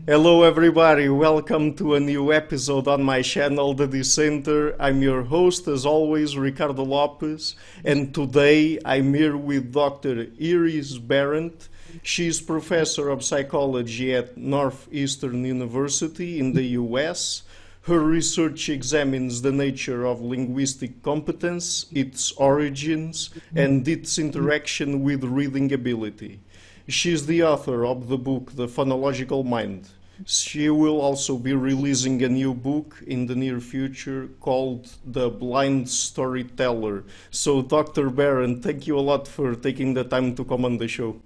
Hello everybody, welcome to a new episode on my channel, The Dissenter. I'm your host as always, Ricardo Lopes, and today I'm here with Dr. Iris Berent. She's professor of psychology at Northeastern University in the US. Her research examines the nature of linguistic competence, its origins, and its interaction with reading ability. She is the author of the book The Phonological Mind. She will also be releasing a new book in the near future called The Blind Storyteller. So, Dr. Barron, thank you a lot for taking the time to come on the show.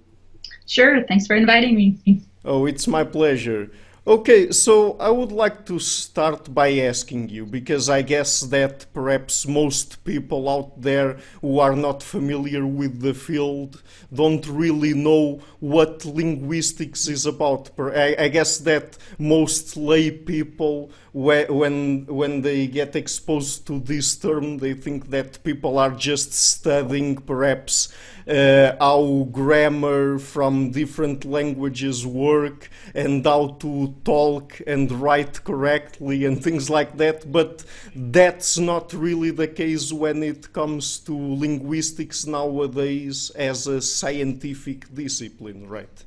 Sure, thanks for inviting me. Oh, it's my pleasure. Okay, so I would like to start by asking you, because I guess that perhaps most people out there who are not familiar with the field don't really know what linguistics is about. I guess that most lay people, when they get exposed to this term, they think that people are just studying perhaps how grammar from different languages work and how to talk and write correctly and things like that, but that's not really the case when it comes to linguistics nowadays as a scientific discipline, right?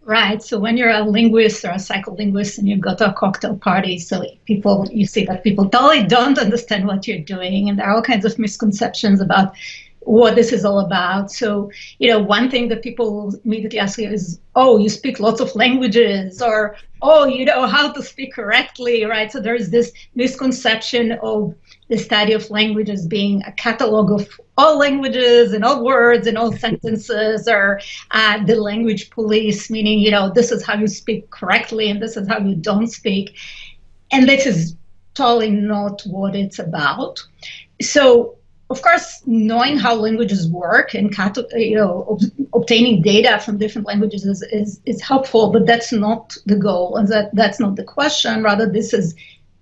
Right, so when you're a linguist or a psycholinguist and you go to a cocktail party, so you see that people totally don't understand what you're doing, and there are all kinds of misconceptions about what this is all about. So, one thing that people immediately ask you is, oh, you speak lots of languages, or, oh, you know how to speak correctly, right? So there's this misconception of the study of language as being a catalog of all languages and all words and all sentences, or the language police, meaning, this is how you speak correctly and this is how you don't speak. And this is totally not what it's about. So, of course, knowing how languages work and obtaining data from different languages is helpful, but that's not the goal, and that's not the question. Rather, this is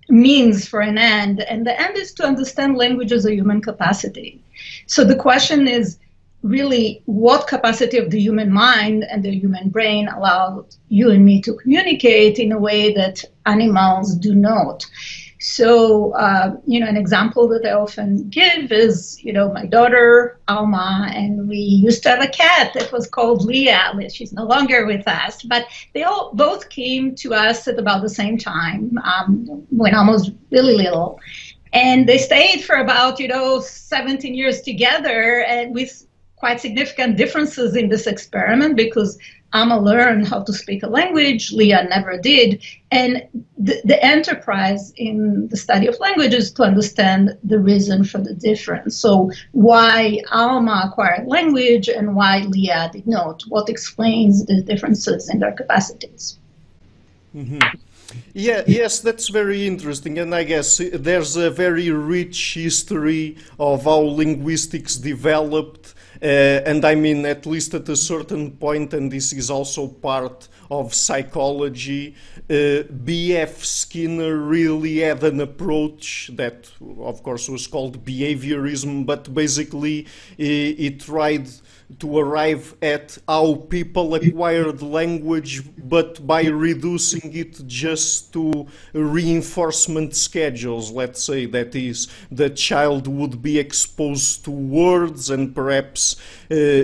means for an end, and the end is to understand language as a human capacity. So the question is really what capacity of the human mind and the human brain allow you and me to communicate in a way that animals do not. So, an example that I often give is, my daughter, Alma, and we used to have a cat that was called Leah. She's no longer with us, but they both came to us at about the same time, when Alma was really little. And they stayed for about, 17 years together, and with quite significant differences in this experiment, because Alma learned how to speak a language, Leah never did. And the enterprise in the study of language is to understand the reason for the difference. So why Alma acquired language and why Leah did not. What explains the differences in their capacities. Mm-hmm. Yeah, yes, that's very interesting, and I guess there's a very rich history of how linguistics developed, and I mean, at least at a certain point, and this is also part of psychology, B.F. Skinner really had an approach that, of course, was called behaviorism, but basically he tried to arrive at how people acquired language, but by reducing it just to reinforcement schedules. Let's say that is, the child would be exposed to words and perhaps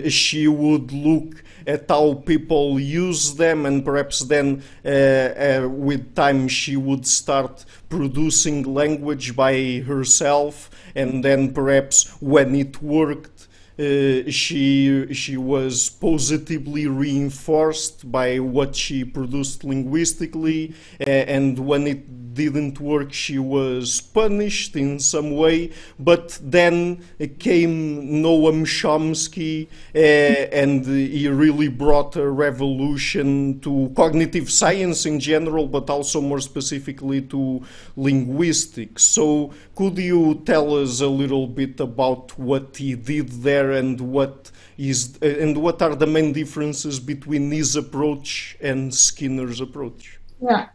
she would look at how people use them, and perhaps then with time she would start producing language by herself, and then perhaps when it worked, she was positively reinforced by what she produced linguistically, and when it didn't work, she was punished in some way. But then came Noam Chomsky, and he really brought a revolution to cognitive science in general, but also more specifically to linguistics. So could you tell us a little bit about what he did there, and what are the main differences between his approach and Skinner's approach? Yeah.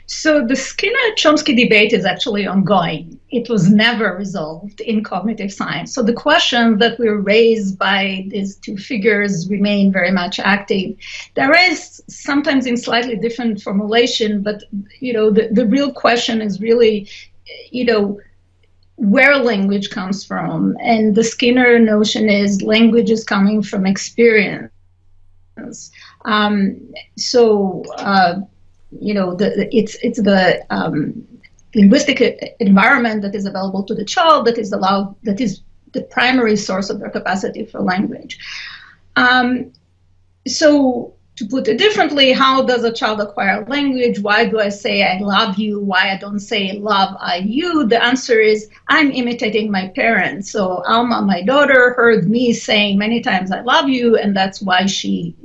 So the Skinner-Chomsky debate is actually ongoing. It was never resolved in cognitive science. So the questions that were raised by these two figures remain very much active. They're raised sometimes in slightly different formulation, but the real question is really, where language comes from. And the Skinner notion is language is coming from experience. It's the linguistic environment that is available to the child that is the primary source of their capacity for language. So to put it differently, how does a child acquire language? Why do I say I love you? Why I don't say love I you? The answer is I'm imitating my parents. So Alma, my daughter, heard me saying many times I love you, and that's why she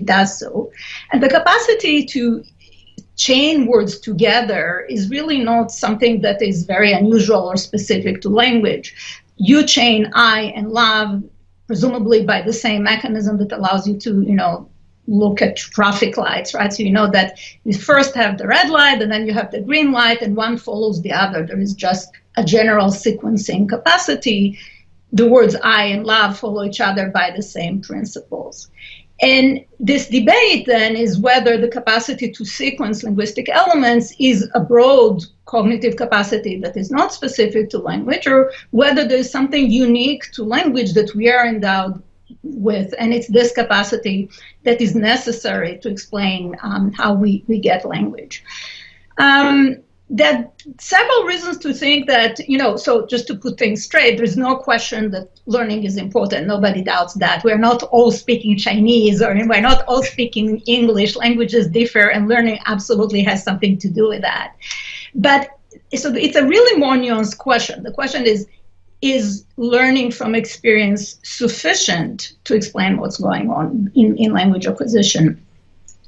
does so. And the capacity to chain words together is really not something that is very unusual or specific to language. You chain I and love, presumably by the same mechanism that allows you to, look at traffic lights, right? So you know that you first have the red light and then you have the green light and one follows the other. There is just a general sequencing capacity. The words I and love follow each other by the same principles. And this debate then is whether the capacity to sequence linguistic elements is a broad cognitive capacity that is not specific to language, or whether there's something unique to language that we are endowed with, and it's this capacity that is necessary to explain how we get language. There are several reasons to think that, so just to put things straight, there's no question that learning is important. Nobody doubts that. We're not all speaking Chinese, or we're not all speaking English. Languages differ, and learning absolutely has something to do with that. But so it's a really more nuanced question. The question is learning from experience sufficient to explain what's going on in language acquisition?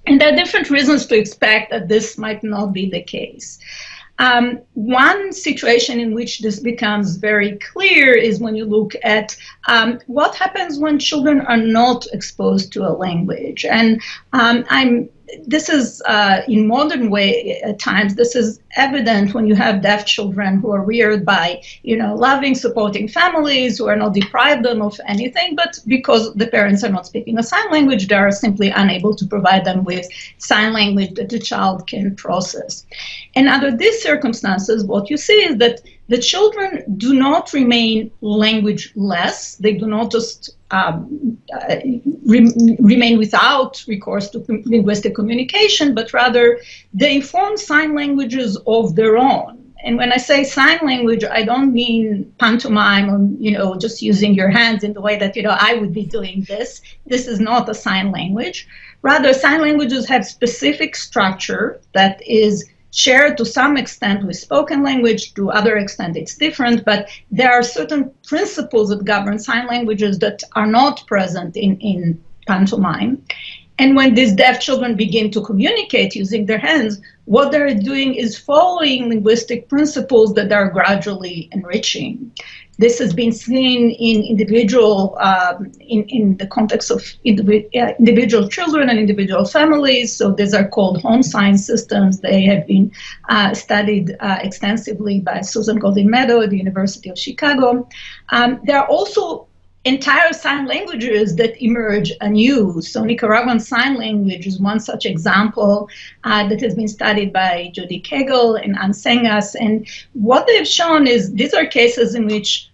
And there are different reasons to expect that this might not be the case. One situation in which this becomes very clear is when you look at what happens when children are not exposed to a language. And this is, in modern times, this is evident when you have deaf children who are reared by, loving, supporting families who are not deprived them of anything, but because the parents are not speaking a sign language, they are simply unable to provide them with sign language that the child can process. And under these circumstances, what you see is that the children do not remain language-less. They do not just remain without recourse to linguistic communication, but rather they form sign languages of their own. And when I say sign language, I don't mean pantomime or, just using your hands in the way that, I would be doing this. This is not a sign language. Rather, sign languages have specific structure that is shared to some extent with spoken language, to other extent it's different, but there are certain principles that govern sign languages that are not present in pantomime. And when these deaf children begin to communicate using their hands, what they're doing is following linguistic principles that are gradually enriching. This has been seen in individual, in the context of individual children and individual families. So these are called home sign systems. They have been studied extensively by Susan Golding Meadow at the University of Chicago. There are also entire sign languages that emerge anew. So Nicaraguan Sign Language is one such example that has been studied by Judy Kegel and Ann Sengas. And what they've shown is these are cases in which,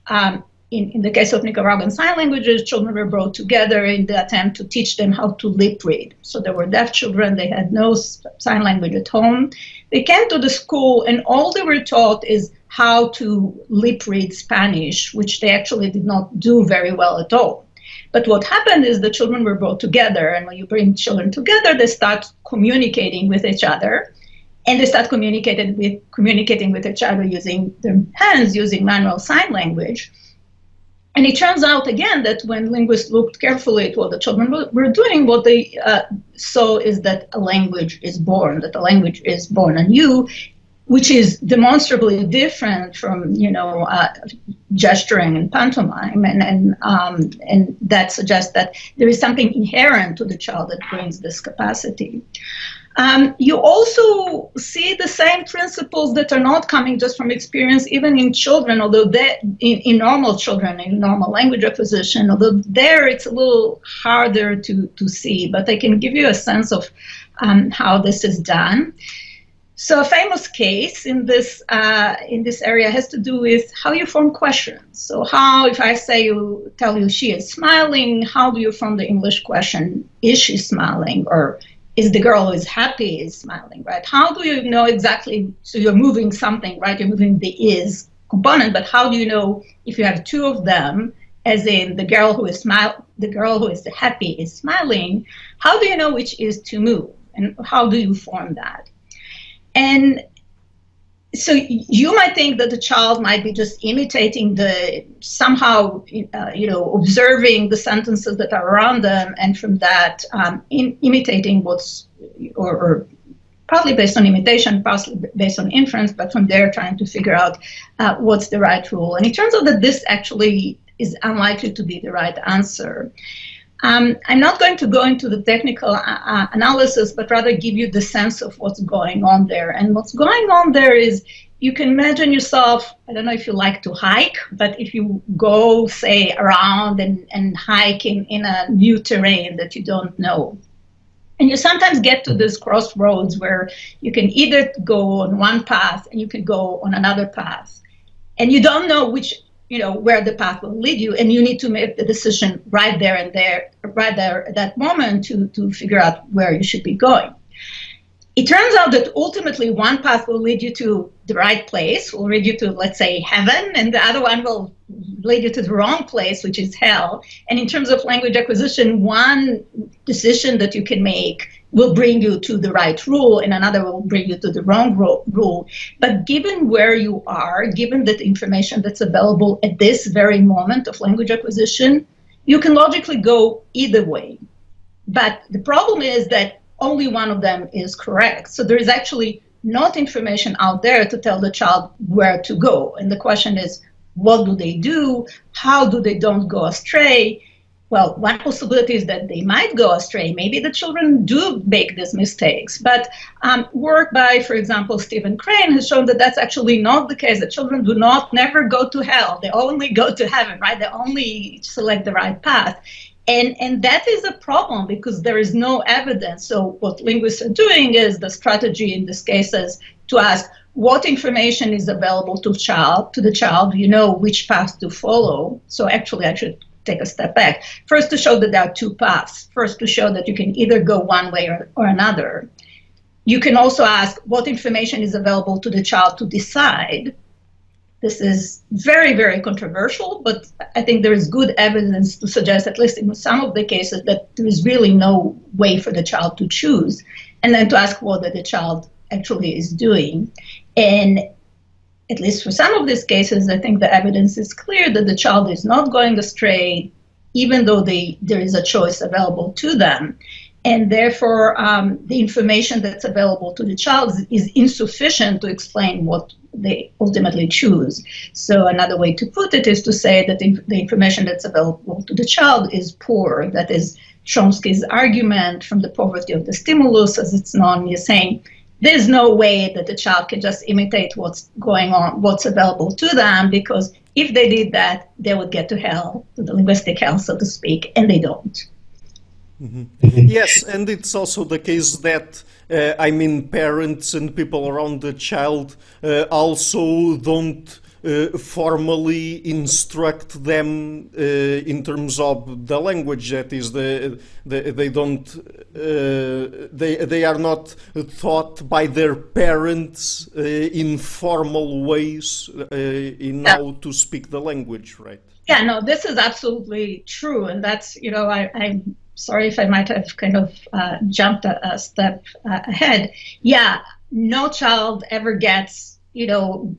in the case of Nicaraguan Sign Languages, children were brought together in the attempt to teach them how to lip read. So there were deaf children, they had no sign language at home. They came to the school and all they were taught is how to lip read Spanish, which they actually did not do very well at all. But what happened is the children were brought together, and when you bring children together, they start communicating with each other, and they start communicating with each other using their hands, using manual sign language. And it turns out, again, that when linguists looked carefully at what the children were doing, what they saw is that a language is born anew, which is demonstrably different from, gesturing and pantomime, and that suggests that there is something inherent to the child that brings this capacity. You also see the same principles that are not coming just from experience, even in children, although in normal children, in normal language acquisition, although there it's a little harder to see, but I can give you a sense of how this is done. So a famous case in this area has to do with how you form questions. So how, if I tell you she is smiling, how do you form the English question, is she smiling, or is the girl who is happy is smiling, right? How do you know exactly, so you're moving something, right? You're moving the is component, but how do you know if you have two of them, as in the girl who is happy is smiling, how do you know which is to move? And how do you form that? And so you might think that the child might be just imitating somehow, observing the sentences that are around them, and from that imitating or partly based on imitation, partly based on inference, but from there trying to figure out what's the right rule. And it turns out that this actually is unlikely to be the right answer. I'm not going to go into the technical analysis, but rather give you the sense of what's going on there. And what's going on there is, you can imagine yourself, I don't know if you like to hike, but if you go, say, around and hike in a new terrain that you don't know, and you sometimes get to this crossroads where you can either go on one path and you can go on another path, and you don't know where the path will lead you, and you need to make the decision right there at that moment to figure out where you should be going. It turns out that ultimately one path will lead you to the right place, will lead you to, let's say, heaven, and the other one will lead you to the wrong place, which is hell. And in terms of language acquisition, one decision that you can make will bring you to the right rule, and another will bring you to the wrong rule. But given where you are, given that information that's available at this very moment of language acquisition, you can logically go either way. But the problem is that only one of them is correct. So there is actually not information out there to tell the child where to go. And the question is, what do they do? How do they don't go astray? Well, one possibility is that they might go astray. Maybe the children do make these mistakes. But work by, for example, Stephen Crane has shown that that's actually not the case, that children never go to hell. They only go to heaven, right? They only select the right path. And that is a problem because there is no evidence. So what linguists are doing is, the strategy in this case is to ask what information is available to the child, which path to follow. So actually I should take a step back. First, to show that there are two paths. First, to show that you can either go one way or another. You can also ask what information is available to the child to decide. This is very, very controversial, but I think there is good evidence to suggest, at least in some of the cases, that there is really no way for the child to choose. And then to ask what the child actually is doing. And at least for some of these cases, I think the evidence is clear that the child is not going astray, even though there is a choice available to them. And therefore, the information that's available to the child is insufficient to explain what they ultimately choose. So another way to put it is to say that the information that's available to the child is poor. That is Chomsky's argument from the poverty of the stimulus, as it's known. He's saying there's no way that the child can just imitate what's going on, what's available to them, because if they did that, they would get to hell, to the linguistic hell, so to speak, and they don't. Mm-hmm. Yes, and it's also the case that, parents and people around the child also don't formally instruct them in terms of the language. That is, they are not taught by their parents in formal ways in how to speak the language, right? Yeah, no, this is absolutely true, and that's, I'm sorry if I might have kind of jumped a step ahead. Yeah, no child ever gets,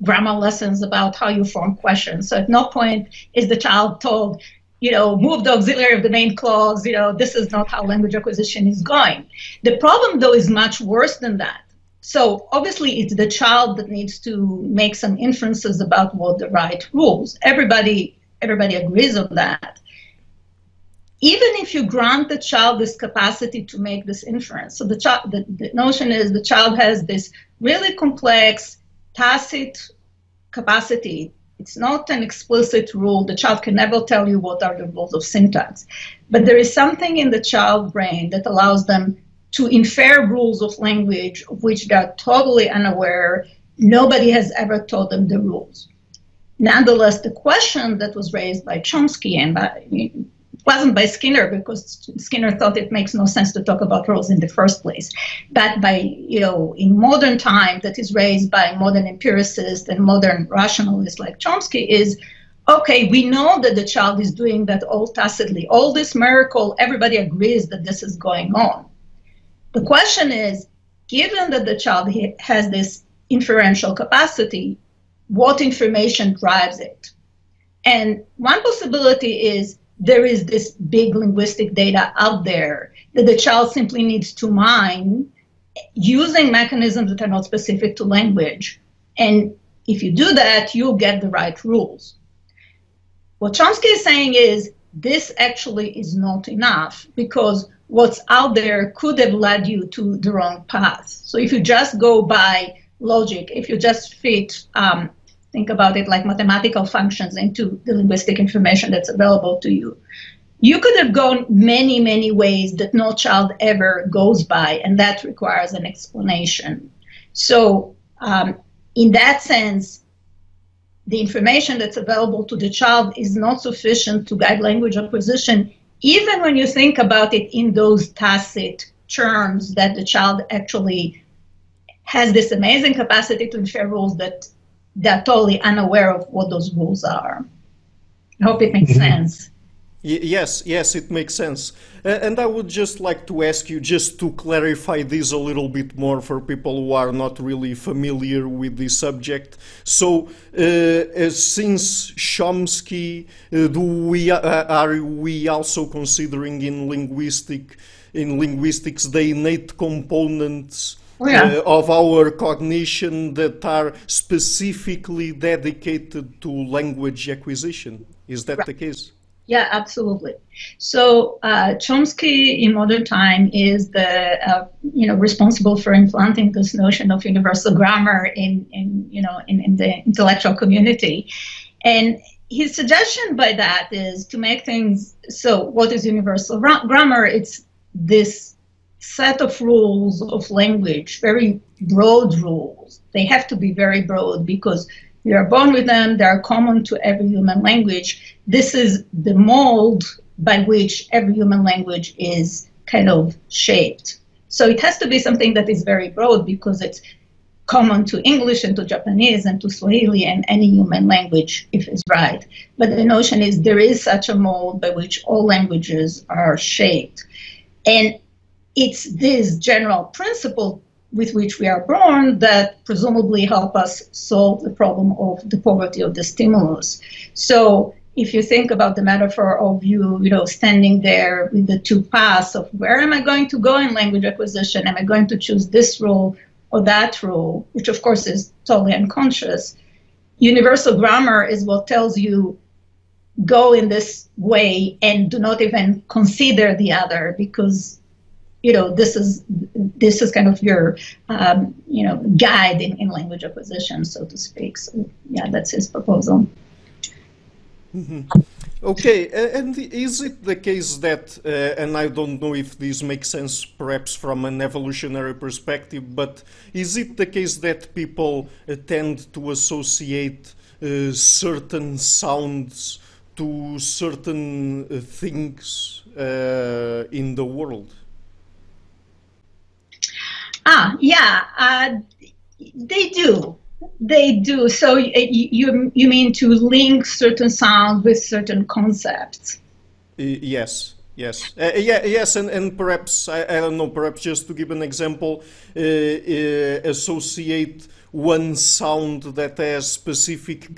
grammar lessons about how you form questions. So at no point is the child told, move the auxiliary of the main clause, this is not how language acquisition is going. The problem, though, is much worse than that. So obviously it's the child that needs to make some inferences about what the right rules. Everybody agrees on that. even if you grant the child this capacity to make this inference, so the notion is the child has this really complex tacit capacity. It's not an explicit rule. The child can never tell you what are the rules of syntax. But there is something in the child brain that allows them to infer rules of language of which they are totally unaware. Nobody has ever taught them the rules. Nonetheless, the question that was raised by Chomsky and it wasn't by Skinner, because Skinner thought it makes no sense to talk about rules in the first place. But by, in modern time, that is raised by modern empiricists and modern rationalists like Chomsky is, okay, we know that the child is doing that all tacitly. All this miracle, everybody agrees that this is going on. The question is, given that the child has this inferential capacity, what information drives it? And one possibility is there is this big linguistic data out there that the child simply needs to mine using mechanisms that are not specific to language. And if you do that, you'll get the right rules. What Chomsky is saying is this actually is not enough, because what's out there could have led you to the wrong path. So if you just go by logic, if you just fit think about it like mathematical functions into the linguistic information that's available to you, you could have gone many, many ways that no child ever goes by, and that requires an explanation. So in that sense, the information that's available to the child is not sufficient to guide language acquisition, even when you think about it in those tacit terms that the child actually has this amazing capacity to infer rules that they're totally unaware of what those rules are. I hope it makes sense. Yes, it makes sense. And I would just like to ask you, just to clarify this a little bit more for people who are not really familiar with this subject. So, since Chomsky, are we also considering in linguistics the innate components of our cognition that are specifically dedicated to language acquisition? Is that the case? Yeah, absolutely. So Chomsky in modern time is the responsible for implanting this notion of universal grammar in the intellectual community, and his suggestion by that is to make things. So, what is universal grammar? It's this set of rules of language, very broad rules. They have to be very broad because we are born with them. They are common to every human language. This is the mold by which every human language is kind of shaped. So it has to be something that is very broad because it's common to English and to Japanese and to Swahili and any human language, if it's right. But the notion is there is such a mold by which all languages are shaped. And it's this general principle with which we are born that presumably help us solve the problem of the poverty of the stimulus. So if you think about the metaphor of you standing there with the two paths of where am I going to go in language acquisition? Am I going to choose this rule or that rule, which of course is totally unconscious? Universal grammar is what tells you go in this way and do not even consider the other, because this is kind of your guide in language acquisition, so to speak. So yeah, that's his proposal. Mm-hmm. Okay, and is it the case that, and I don't know if this makes sense perhaps from an evolutionary perspective, but is it the case that people tend to associate certain sounds to certain things in the world? They do. They do. So you mean to link certain sounds with certain concepts? Yes. And perhaps, I don't know, perhaps just to give an example, associate one sound that has specific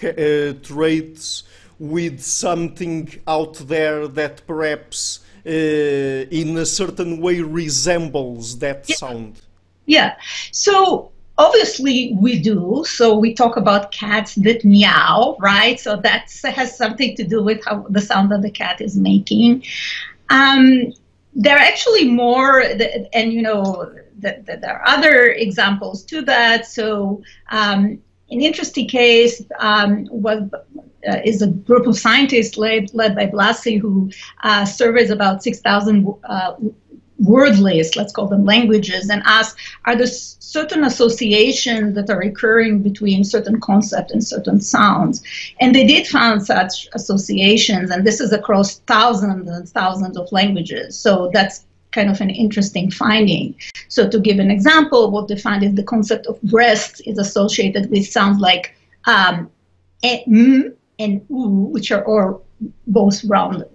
traits with something out there that perhaps in a certain way resembles that sound. Yeah, so obviously we do. So we talk about cats that meow, right? So that has something to do with how the sound that the cat is making. There are actually more, and there are other examples to that. So an interesting case is a group of scientists led by Blasi, who surveys about 6,000 word lists, let's call them languages, and ask, are there certain associations that are occurring between certain concepts and certain sounds? And they did find such associations, and this is across thousands and thousands of languages. So that's kind of an interesting finding. So to give an example, what they find is the concept of breast is associated with sounds like m and u, which are both rounded.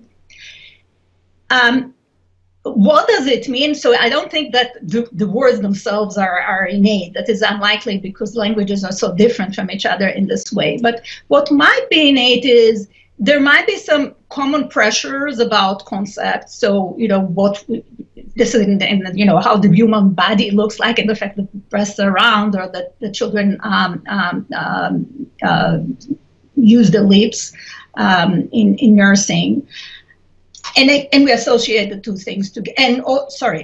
What does it mean? So I don't think that the words themselves are innate. That is unlikely because languages are so different from each other in this way. But what might be innate is there might be some common pressures about concepts. So, this is in how the human body looks like, and the fact that breasts are round, or that the children use the lips in nursing. And we associate the two things together.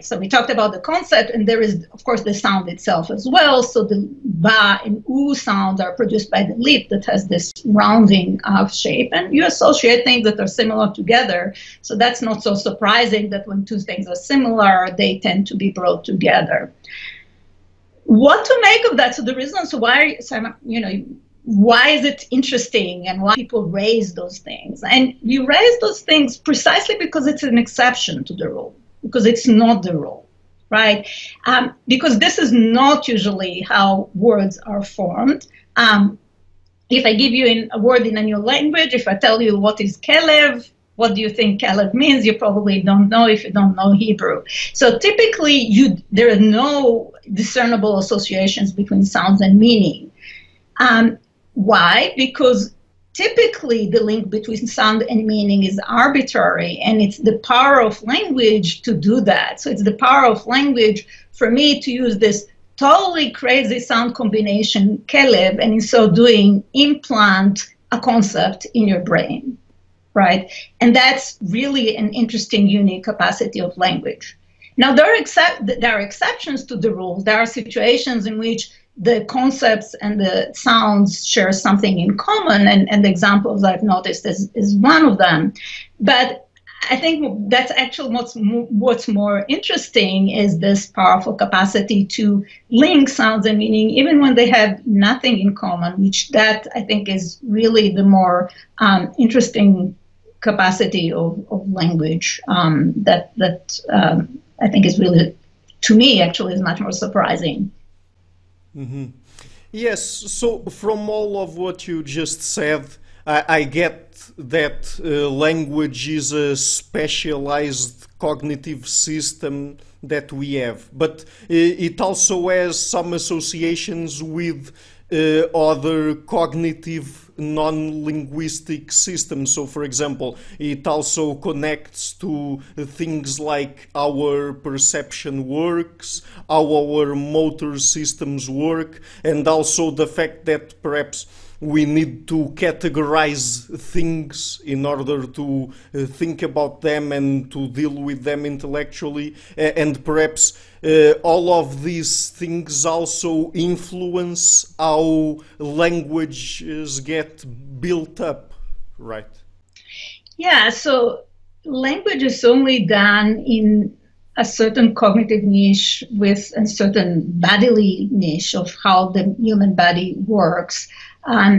So we talked about the concept, and there is, of course, the sound itself as well. So the ba and u sounds are produced by the lip that has this rounding shape, and you associate things that are similar together. So that's not so surprising that when two things are similar, they tend to be brought together. What to make of that? So the reasons why is it interesting and why people raise those things? And you raise those things precisely because it's an exception to the rule, because it's not the rule, right? Because this is not usually how words are formed. If I give you a word in a new language, if I tell you what is kelev, what do you think kelev means? You probably don't know if you don't know Hebrew. So typically, there are no discernible associations between sounds and meaning. Why? Because typically the link between sound and meaning is arbitrary, and it's the power of language to do that. So it's the power of language for me to use this totally crazy sound combination, kelev, and in so doing implant a concept in your brain, right? And that's really an interesting, unique capacity of language. Now, there are exceptions to the rule. There are situations in which the concepts and the sounds share something in common, and the examples I've noticed is one of them. But I think that's actually what's more interesting is this powerful capacity to link sounds and meaning even when they have nothing in common, which that I think is really the more interesting capacity of language that I think is really, to me, actually is much more surprising. Mm-hmm. Yes, so from all of what you just said, I get that language is a specialized cognitive system that we have, but it also has some associations with other cognitive non-linguistic systems. So, for example, it also connects to things like our perception works, how our motor systems work, and also the fact that perhaps we need to categorize things in order to think about them and to deal with them intellectually, and perhaps all of these things also influence how languages get built up, right? Yeah, so language is only done in a certain cognitive niche with a certain bodily niche of how the human body works.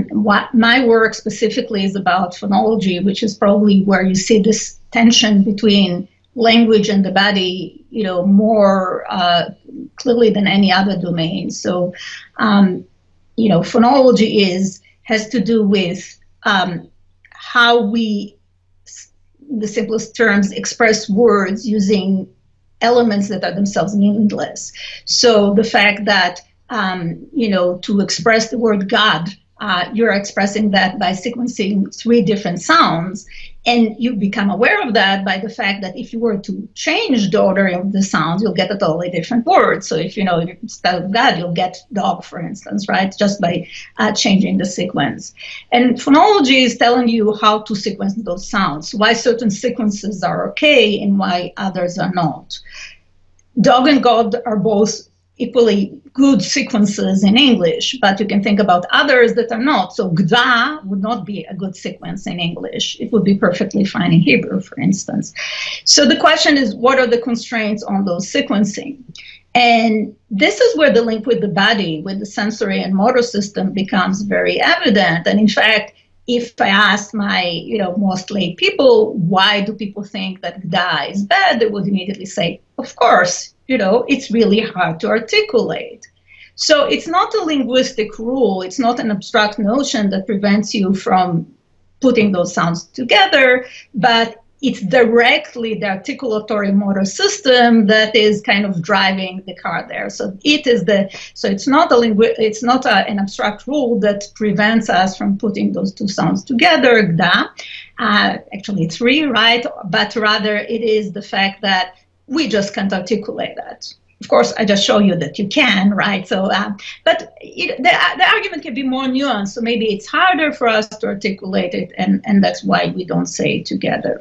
What my work specifically is about phonology, which is probably where you see this tension between language and the body, more clearly than any other domain. So, phonology has to do with how we, in the simplest terms, express words using elements that are themselves meaningless. So the fact that, to express the word God, you're expressing that by sequencing 3 different sounds, And you become aware of that by the fact that if you were to change the order of the sounds, you'll get a totally different word. So if, instead of God, you'll get dog, for instance, right? Just by changing the sequence. And phonology is telling you how to sequence those sounds, why certain sequences are okay and why others are not. Dog and God are both equally good sequences in English, but you can think about others that are not. So gda would not be a good sequence in English. It would be perfectly fine in Hebrew, for instance. So the question is, what are the constraints on those sequencing? And this is where the link with the body, with the sensory and motor system becomes very evident. And in fact, if I asked my, most lay people, why do people think that gda is bad, they would immediately say, of course, it's really hard to articulate. So it's not a linguistic rule. It's not an abstract notion that prevents you from putting those sounds together, but it's directly the articulatory motor system that is kind of driving the car there. So it's not an abstract rule that prevents us from putting those two sounds together, gda, actually three, right? But rather it is the fact that we just can't articulate that. Of course, I just show you that you can, right? So, but the argument can be more nuanced. So maybe it's harder for us to articulate it, and that's why we don't say it together.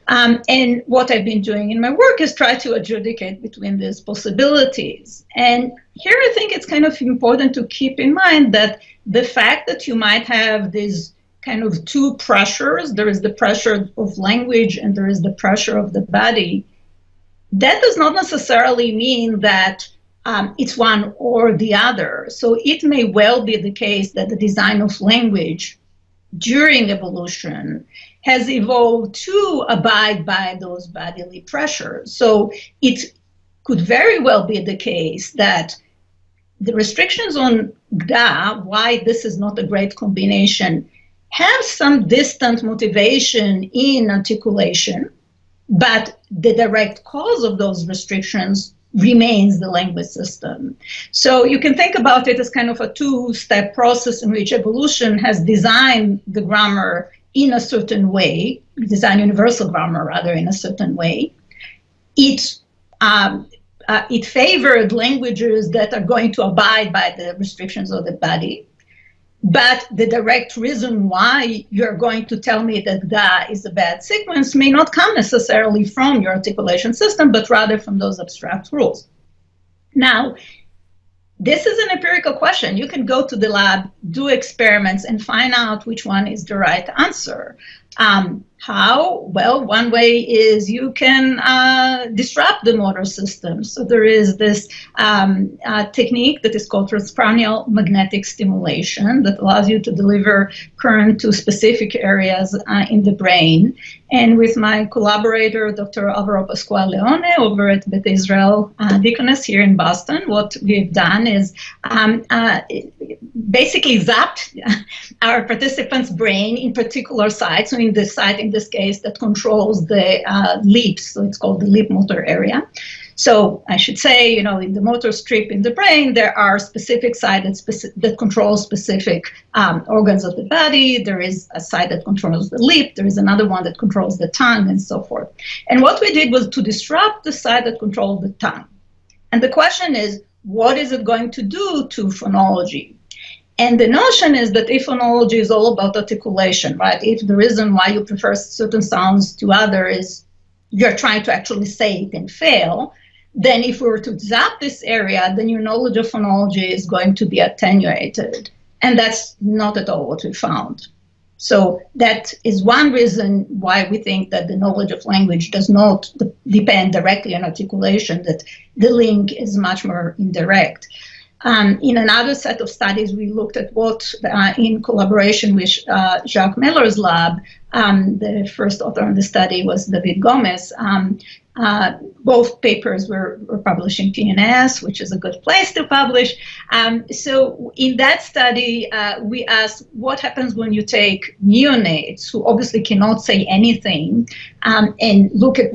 And what I've been doing in my work is try to adjudicate between these possibilities. And here I think it's kind of important to keep in mind that the fact that you might have these kind of two pressures, there is the pressure of language and there is the pressure of the body, that does not necessarily mean that it's one or the other. So it may well be the case that the design of language during evolution has evolved to abide by those bodily pressures. So it could very well be the case that the restrictions on gda, why this is not a great combination, have some distant motivation in articulation, but the direct cause of those restrictions remains the language system. So you can think about it as kind of a two-step process in which evolution has designed the grammar in a certain way, designed universal grammar rather in a certain way. It favored languages that are going to abide by the restrictions of the body. But the direct reason why you're going to tell me that gda is a bad sequence may not come necessarily from your articulation system, but rather from those abstract rules. Now, this is an empirical question. You can go to the lab, do experiments, and find out which one is the right answer. How? Well, one way is you can disrupt the motor system. So there is this technique that is called transcranial magnetic stimulation that allows you to deliver current to specific areas in the brain. And with my collaborator, Dr. Alvaro Pascual-Leone, over at Beth Israel Deaconess here in Boston, what we've done is basically zapped our participants' brain in particular sites. So in the site, in this case, that controls the lips, so it's called the lip motor area. So I should say, in the motor strip in the brain, there are specific sites that control specific organs of the body. There is a site that controls the lip. There is another one that controls the tongue and so forth. And what we did was to disrupt the site that controlled the tongue. And the question is, what is it going to do to phonology? And the notion is that if phonology is all about articulation, right? If the reason why you prefer certain sounds to others is you're trying to actually say it and fail, then if we were to zap this area, then your knowledge of phonology is going to be attenuated. And that's not at all what we found. So that is one reason why we think that the knowledge of language does not depend directly on articulation, that the link is much more indirect. In another set of studies, we looked at what, in collaboration with Jacques Miller's lab, the first author on the study was David Gomez. Both papers were published in PNAS, which is a good place to publish. So in that study, we asked what happens when you take neonates who obviously cannot say anything and look at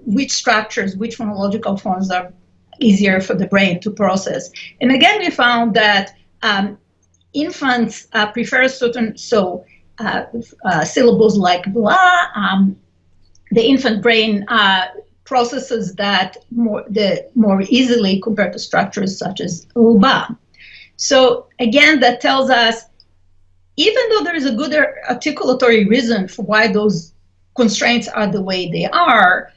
which structures, which phonological forms are easier for the brain to process. And again, we found that infants prefer certain, so syllables like blah. The infant brain processes that more easily compared to structures such as uba. So again, that tells us, even though there is a good articulatory reason for why those constraints are the way they are,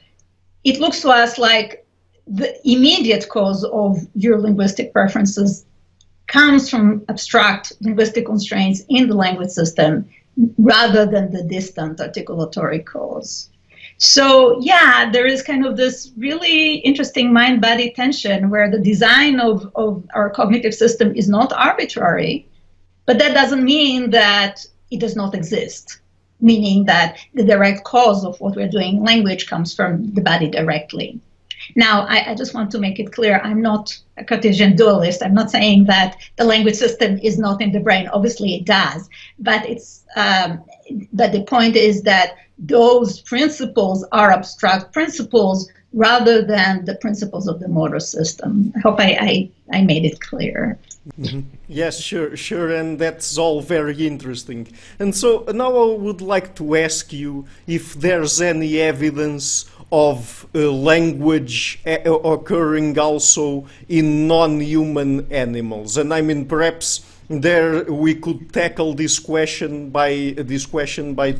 it looks to us like the immediate cause of your linguistic preferences comes from abstract linguistic constraints in the language system rather than the distant articulatory cause. So yeah, there is kind of this really interesting mind-body tension where the design of our cognitive system is not arbitrary, but that doesn't mean that it does not exist, meaning that the direct cause of what we're doing in language comes from the body directly. Now, I just want to make it clear, I'm not a Cartesian dualist. I'm not saying that the language system is not in the brain. Obviously, it does. But but the point is that those principles are abstract principles rather than the principles of the motor system. I hope I made it clear. Mm-hmm. Yes, sure, and that's all very interesting. And so now I would like to ask you if there's any evidence of language occurring also in non-human animals. And I mean, perhaps there we could tackle this question by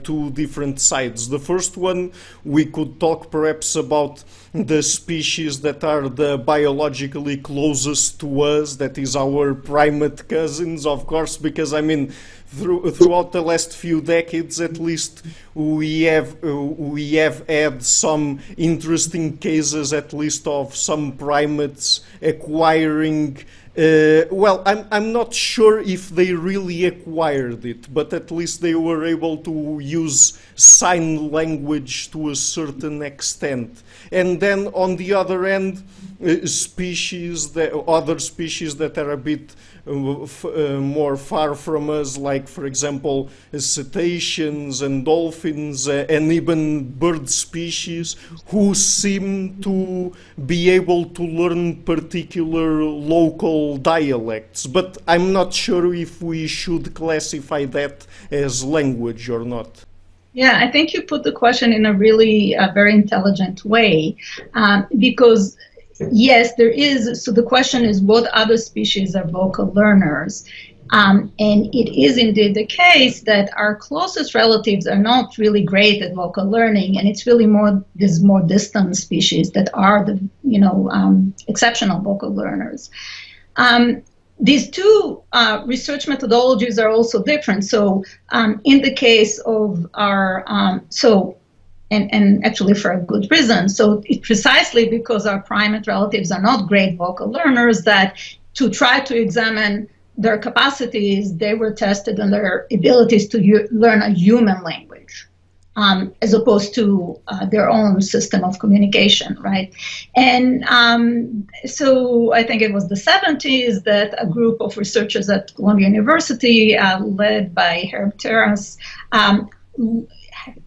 two different sides. The first one, we could talk perhaps about the species that are the biologically closest to us, that is our primate cousins, of course, because I mean, throughout the last few decades at least, we have had some interesting cases, at least, of some primates acquiring well, I'm not sure if they really acquired it, but at least they were able to use sign language to a certain extent. And then on the other end, other species that are a bit more far from us, like, for example, cetaceans and dolphins and even bird species, who seem to be able to learn particular local dialects. But I'm not sure if we should classify that as language or not. Yeah, I think you put the question in a really very intelligent way, because yes, there is. So the question is, what other species are vocal learners? And it is indeed the case that our closest relatives are not really great at vocal learning, and it's really these more distant species that are the exceptional vocal learners. These two research methodologies are also different. So in the case of our, and actually for a good reason. So it's precisely because our primate relatives are not great vocal learners that to try to examine their capacities, they were tested on their abilities to learn a human language. As opposed to their own system of communication, right? And so I think it was the 70s that a group of researchers at Columbia University, led by Herb Terrace,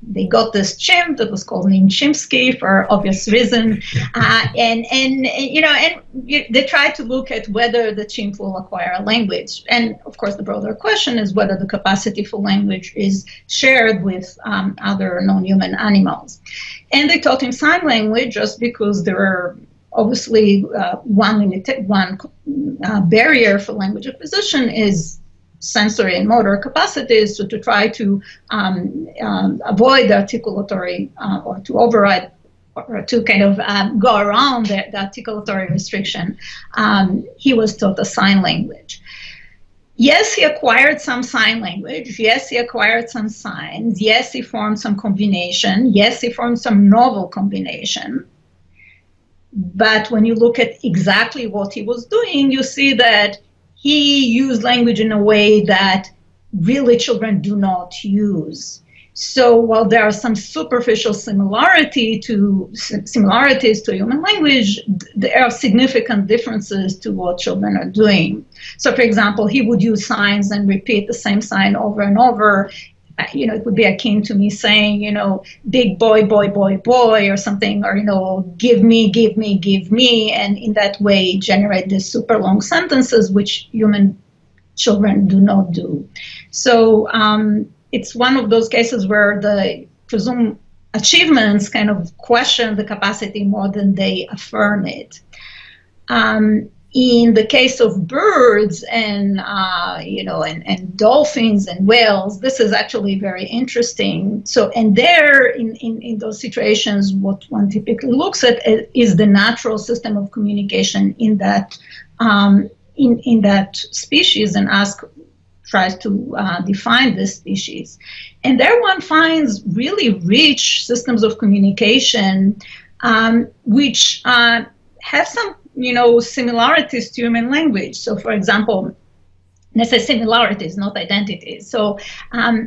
they got this chimp that was called named Chomsky for obvious reason, and they tried to look at whether the chimp will acquire a language. And of course, the broader question is whether the capacity for language is shared with other non-human animals. And they taught him sign language just because there are obviously one barrier for language acquisition is sensory and motor capacities, so to try to avoid the articulatory or to override or to kind of go around the articulatory restriction, he was taught a sign language. Yes, he acquired some sign language. Yes, he acquired some signs. Yes, he formed some combination. Yes, he formed some novel combination. But when you look at exactly what he was doing, you see that he used language in a way that really children do not use. So while there are some superficial similarities to human language, there are significant differences to what children are doing. So for example, he would use signs and repeat the same sign over and over. It would be akin to me saying, big boy, boy, boy, boy, or something, or, give me, give me, give me, and in that way generate these super long sentences, which human children do not do. So it's one of those cases where the presumed achievements kind of question the capacity more than they affirm it. In the case of birds and and dolphins and whales, this is actually very interesting. So, and there in those situations, what one typically looks at is the natural system of communication in that in that species, and tries to define this species. And there one finds really rich systems of communication, which have some similarities to human language. So, for example, let's say similarities, not identities. So,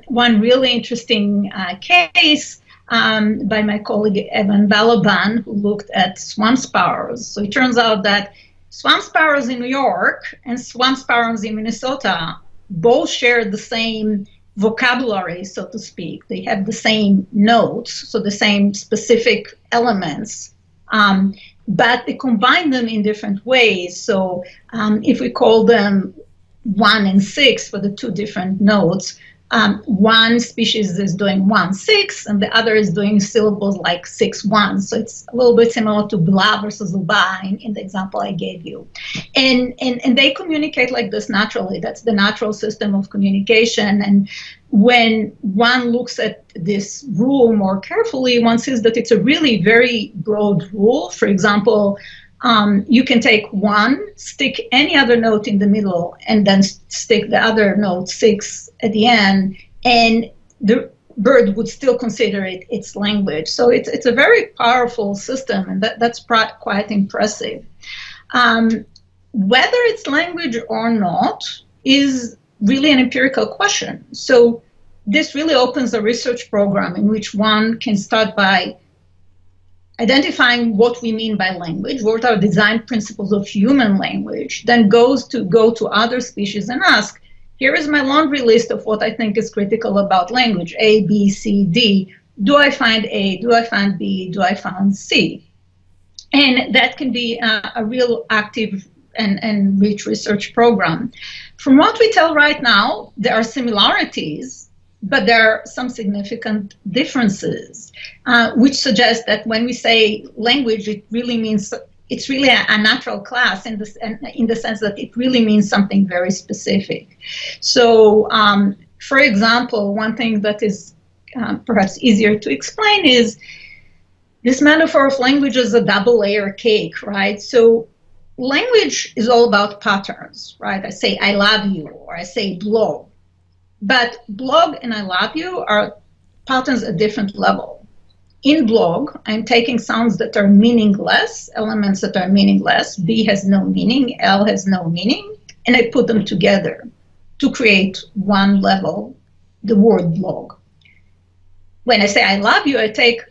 one really interesting case by my colleague Evan Balaban, who looked at swamp sparrows. So, it turns out that swamp sparrows in New York and swamp sparrows in Minnesota both share the same vocabulary, so to speak. They have the same notes, so the same specific elements. But they combine them in different ways. So if we call them 1 and 6 for the two different notes, one species is doing 1-6, and the other is doing syllables like 6-1. So it's a little bit similar to blah versus uba in the example I gave you. And they communicate like this naturally. That's the natural system of communication. And when one looks at this rule more carefully, one sees that it's a really very broad rule. For example, you can take 1, stick any other note in the middle, and then stick the other note 6 at the end, and the bird would still consider it its language. So it's a very powerful system, and that's quite impressive. Whether it's language or not is really an empirical question. So this really opens a research program in which one can start by identifying what we mean by language, what are design principles of human language, then go to other species and ask, here is my laundry list of what I think is critical about language, A, B, C, D. Do I find A? Do I find B? Do I find C? And that can be a real active and rich research program. From what we tell right now, there are similarities, but there are some significant differences, which suggest that when we say language, it really means it's really a natural class in the sense that it really means something very specific. So, for example, one thing that is perhaps easier to explain is this metaphor of language as a double-layer cake, right? So language is all about patterns, right? I say I love you, or I say blog. But blog and I love you are patterns at different level. In blog, I'm taking sounds that are meaningless, elements that are meaningless. B has no meaning, L has no meaning, and I put them together to create one level, the word blog. When I say I love you, I take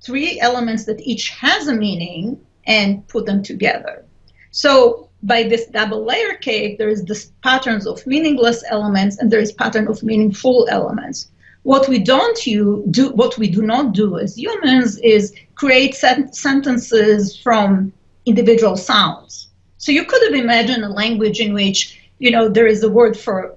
3 elements that each has a meaning and put them together. So by this double layer cake, there is this patterns of meaningless elements and there is pattern of meaningful elements. What we do not do as humans is create sentences from individual sounds. So you could have imagined a language in which, there is a word for,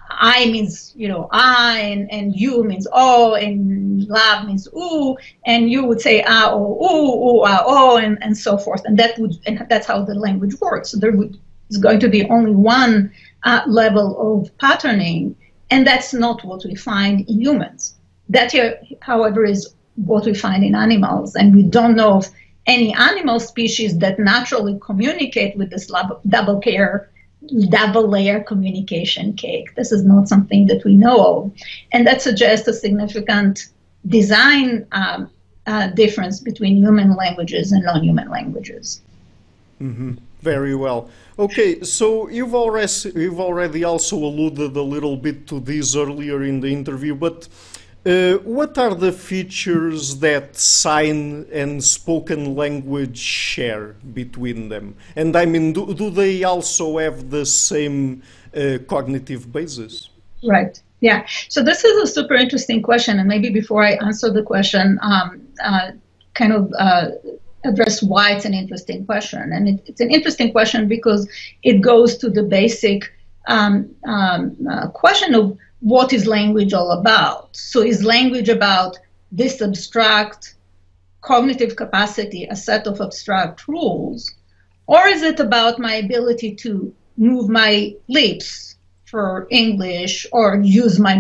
I means, I, and you means oh, and love means ooh, and you would say ah, oh, ooh, ooh, ah, oh, and so forth. And that's how the language works. So there is going to be only one level of patterning, and that's not what we find in humans. That here, however, is what we find in animals, and we don't know of any animal species that naturally communicate with this double layer communication cake. This is not something that we know of, and that suggests a significant design difference between human languages and non-human languages. Mm-hmm. Very well. Okay, so you've already also alluded a little bit to this earlier in the interview, but what are the features that sign and spoken language share between them? And I mean, do they also have the same cognitive basis? Right. Yeah. So this is a super interesting question, and maybe before I answer the question, address why it's an interesting question. And it's an interesting question because it goes to the basic question of what is language all about? So is language about this abstract cognitive capacity, a set of abstract rules, or is it about my ability to move my lips for English or use my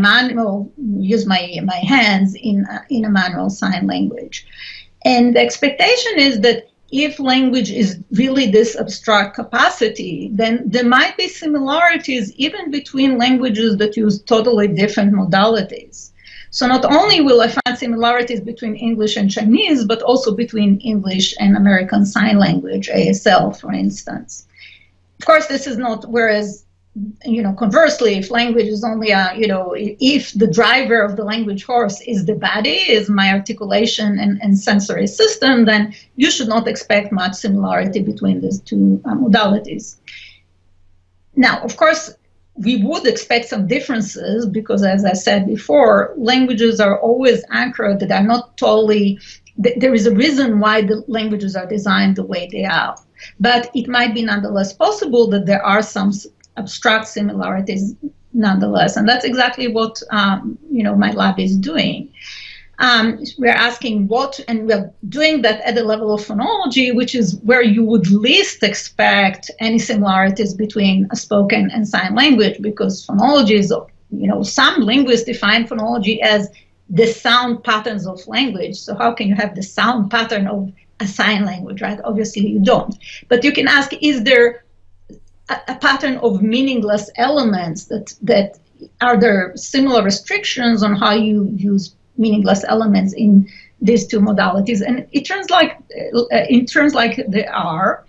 hands in a manual sign language? And the expectation is that if language is really this abstract capacity, then there might be similarities even between languages that use totally different modalities. So not only will I find similarities between English and Chinese, but also between English and American Sign Language, ASL, for instance. Of course, this is not, whereas, conversely, if language is only if the driver of the language horse is the body, is my articulation and sensory system, then you should not expect much similarity between these two modalities. Now, of course, we would expect some differences because, as I said before, languages are always anchored that are not totally, there is a reason why the languages are designed the way they are. But it might be nonetheless possible that there are some abstract similarities nonetheless. And that's exactly what, my lab is doing. We're asking what, and we're doing that at the level of phonology, which is where you would least expect any similarities between a spoken and sign language, because phonology is, some linguists define phonology as the sound patterns of language. So how can you have the sound pattern of a sign language, right? Obviously you don't. But you can ask, is there a pattern of meaningless elements that are there similar restrictions on how you use meaningless elements in these two modalities? And it turns like they are.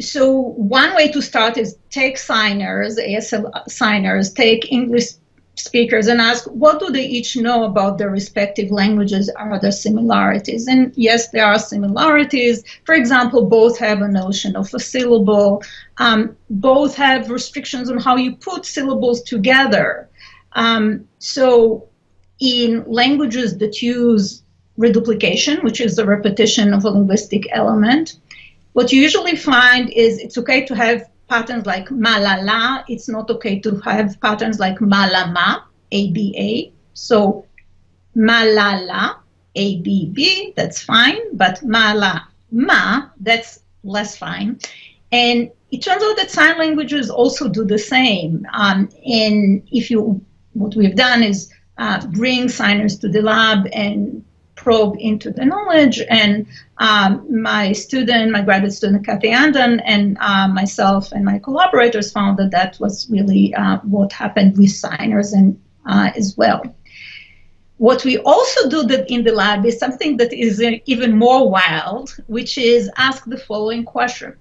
So one way to start is take signers, ASL signers, take English speakers and ask, what do they each know about their respective languages? Are there similarities? And yes, there are similarities. For example, both have a notion of a syllable. Both have restrictions on how you put syllables together. So in languages that use reduplication, which is the repetition of a linguistic element, what you usually find is it's okay to have patterns like malala. It's not okay to have patterns like malama, ABA. So malala, ABB, that's fine, but malama, that's less fine. And it turns out that sign languages also do the same. And what we've done is bring signers to the lab and probe into the knowledge, and my graduate student Kathy Andon, and myself and my collaborators found that was really what happened with signers and as well. What we also do in the lab is something that is even more wild, which is ask the following question.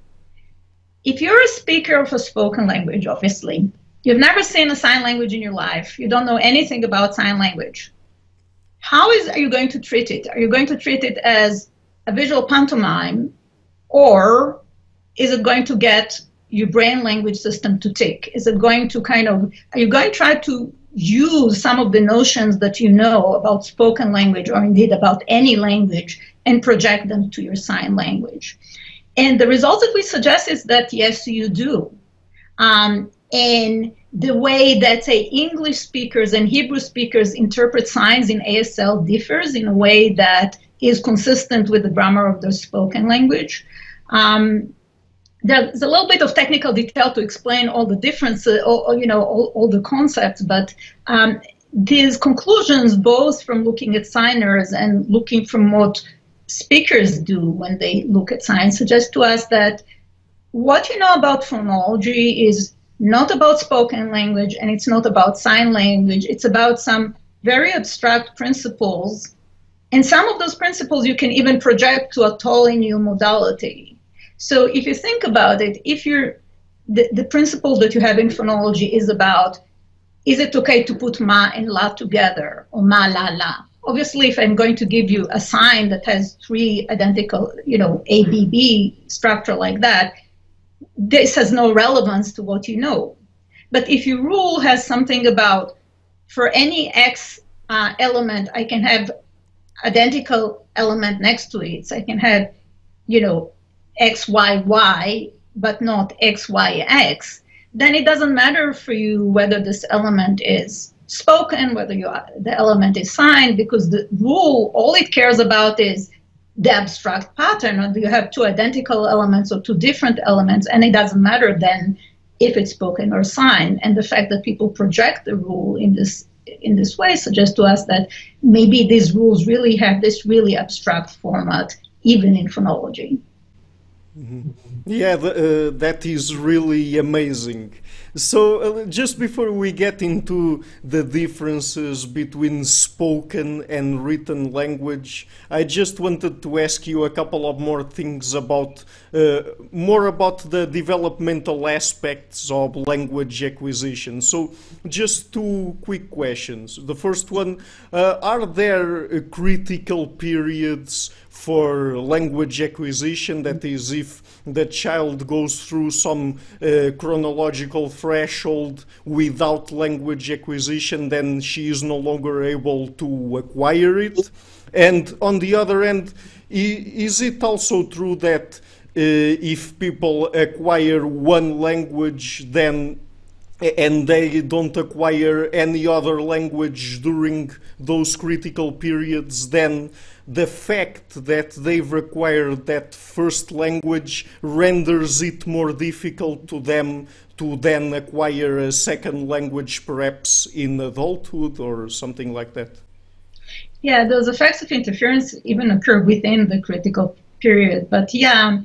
If you're a speaker of a spoken language, obviously, you've never seen a sign language in your life, you don't know anything about sign language, how are you going to treat it? Are you going to treat it as a visual pantomime, or is it going to get your brain language system to tick? Is it going to are you going to try to use some of the notions that you know about spoken language, or indeed about any language, and project them to your sign language? And the results that we suggest is that yes, you do. And the way that, say, English speakers and Hebrew speakers interpret signs in ASL differs in a way that is consistent with the grammar of the spoken language. There's a little bit of technical detail to explain all the differences, all the concepts, but these conclusions, both from looking at signers and looking from what speakers do when they look at signs, suggest to us that what you know about phonology is not about spoken language, and it's not about sign language. It's about some very abstract principles. And some of those principles you can even project to a totally new modality. So if you think about it, if the principle that you have in phonology is about, is it okay to put ma and la together, or ma, la, la? Obviously, if I'm going to give you a sign that has three identical, ABB structure like that, this has no relevance to what you know. But if your rule has something about, for any X element, I can have identical element next to it. So I can have, X, Y, Y, but not X, Y, X. then it doesn't matter for you whether this element is spoken, whether the element is signed, because the rule, all it cares about is the abstract pattern, or you have two identical elements or two different elements, and it doesn't matter then if it's spoken or signed. And the fact that people project the rule in this way suggests to us that maybe these rules really have this really abstract format, even in phonology. Mm-hmm. Yeah, that is really amazing. So just before we get into the differences between spoken and written language, I just wanted to ask you a couple of more things about more about the developmental aspects of language acquisition. So just two quick questions. The first one, are there critical periods for language acquisition? That is, if the child goes through some chronological threshold without language acquisition, then she is no longer able to acquire it. And on the other hand, is it also true that if people acquire one language then and they don't acquire any other language during those critical periods, then the fact that they've acquired that first language renders it more difficult to them to then acquire a second language, perhaps in adulthood or something like that? Yeah, those effects of interference even occur within the critical period. But yeah,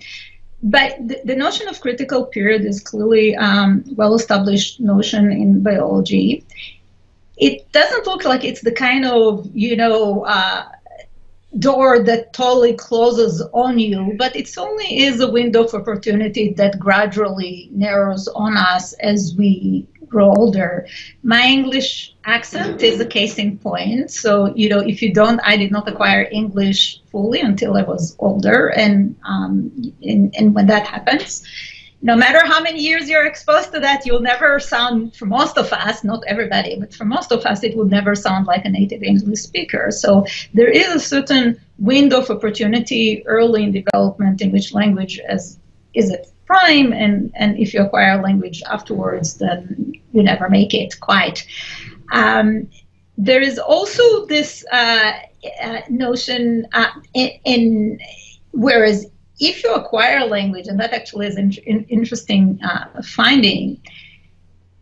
but the notion of critical period is clearly well-established notion in biology. It doesn't look like it's the kind of, door that totally closes on you, but it only is a window of opportunity that gradually narrows on us as we grow older. My English accent is a case in point. So, if you don't, I did not acquire English fully until I was older. And when that happens, no matter how many years you're exposed to that, you'll never sound, for most of us, not everybody, but for most of us, it will never sound like a native English speaker. So there is a certain window of opportunity early in development in which language is at prime, and if you acquire language afterwards, then you never make it quite. There is also this notion whereas if you acquire language, and that actually is an interesting finding,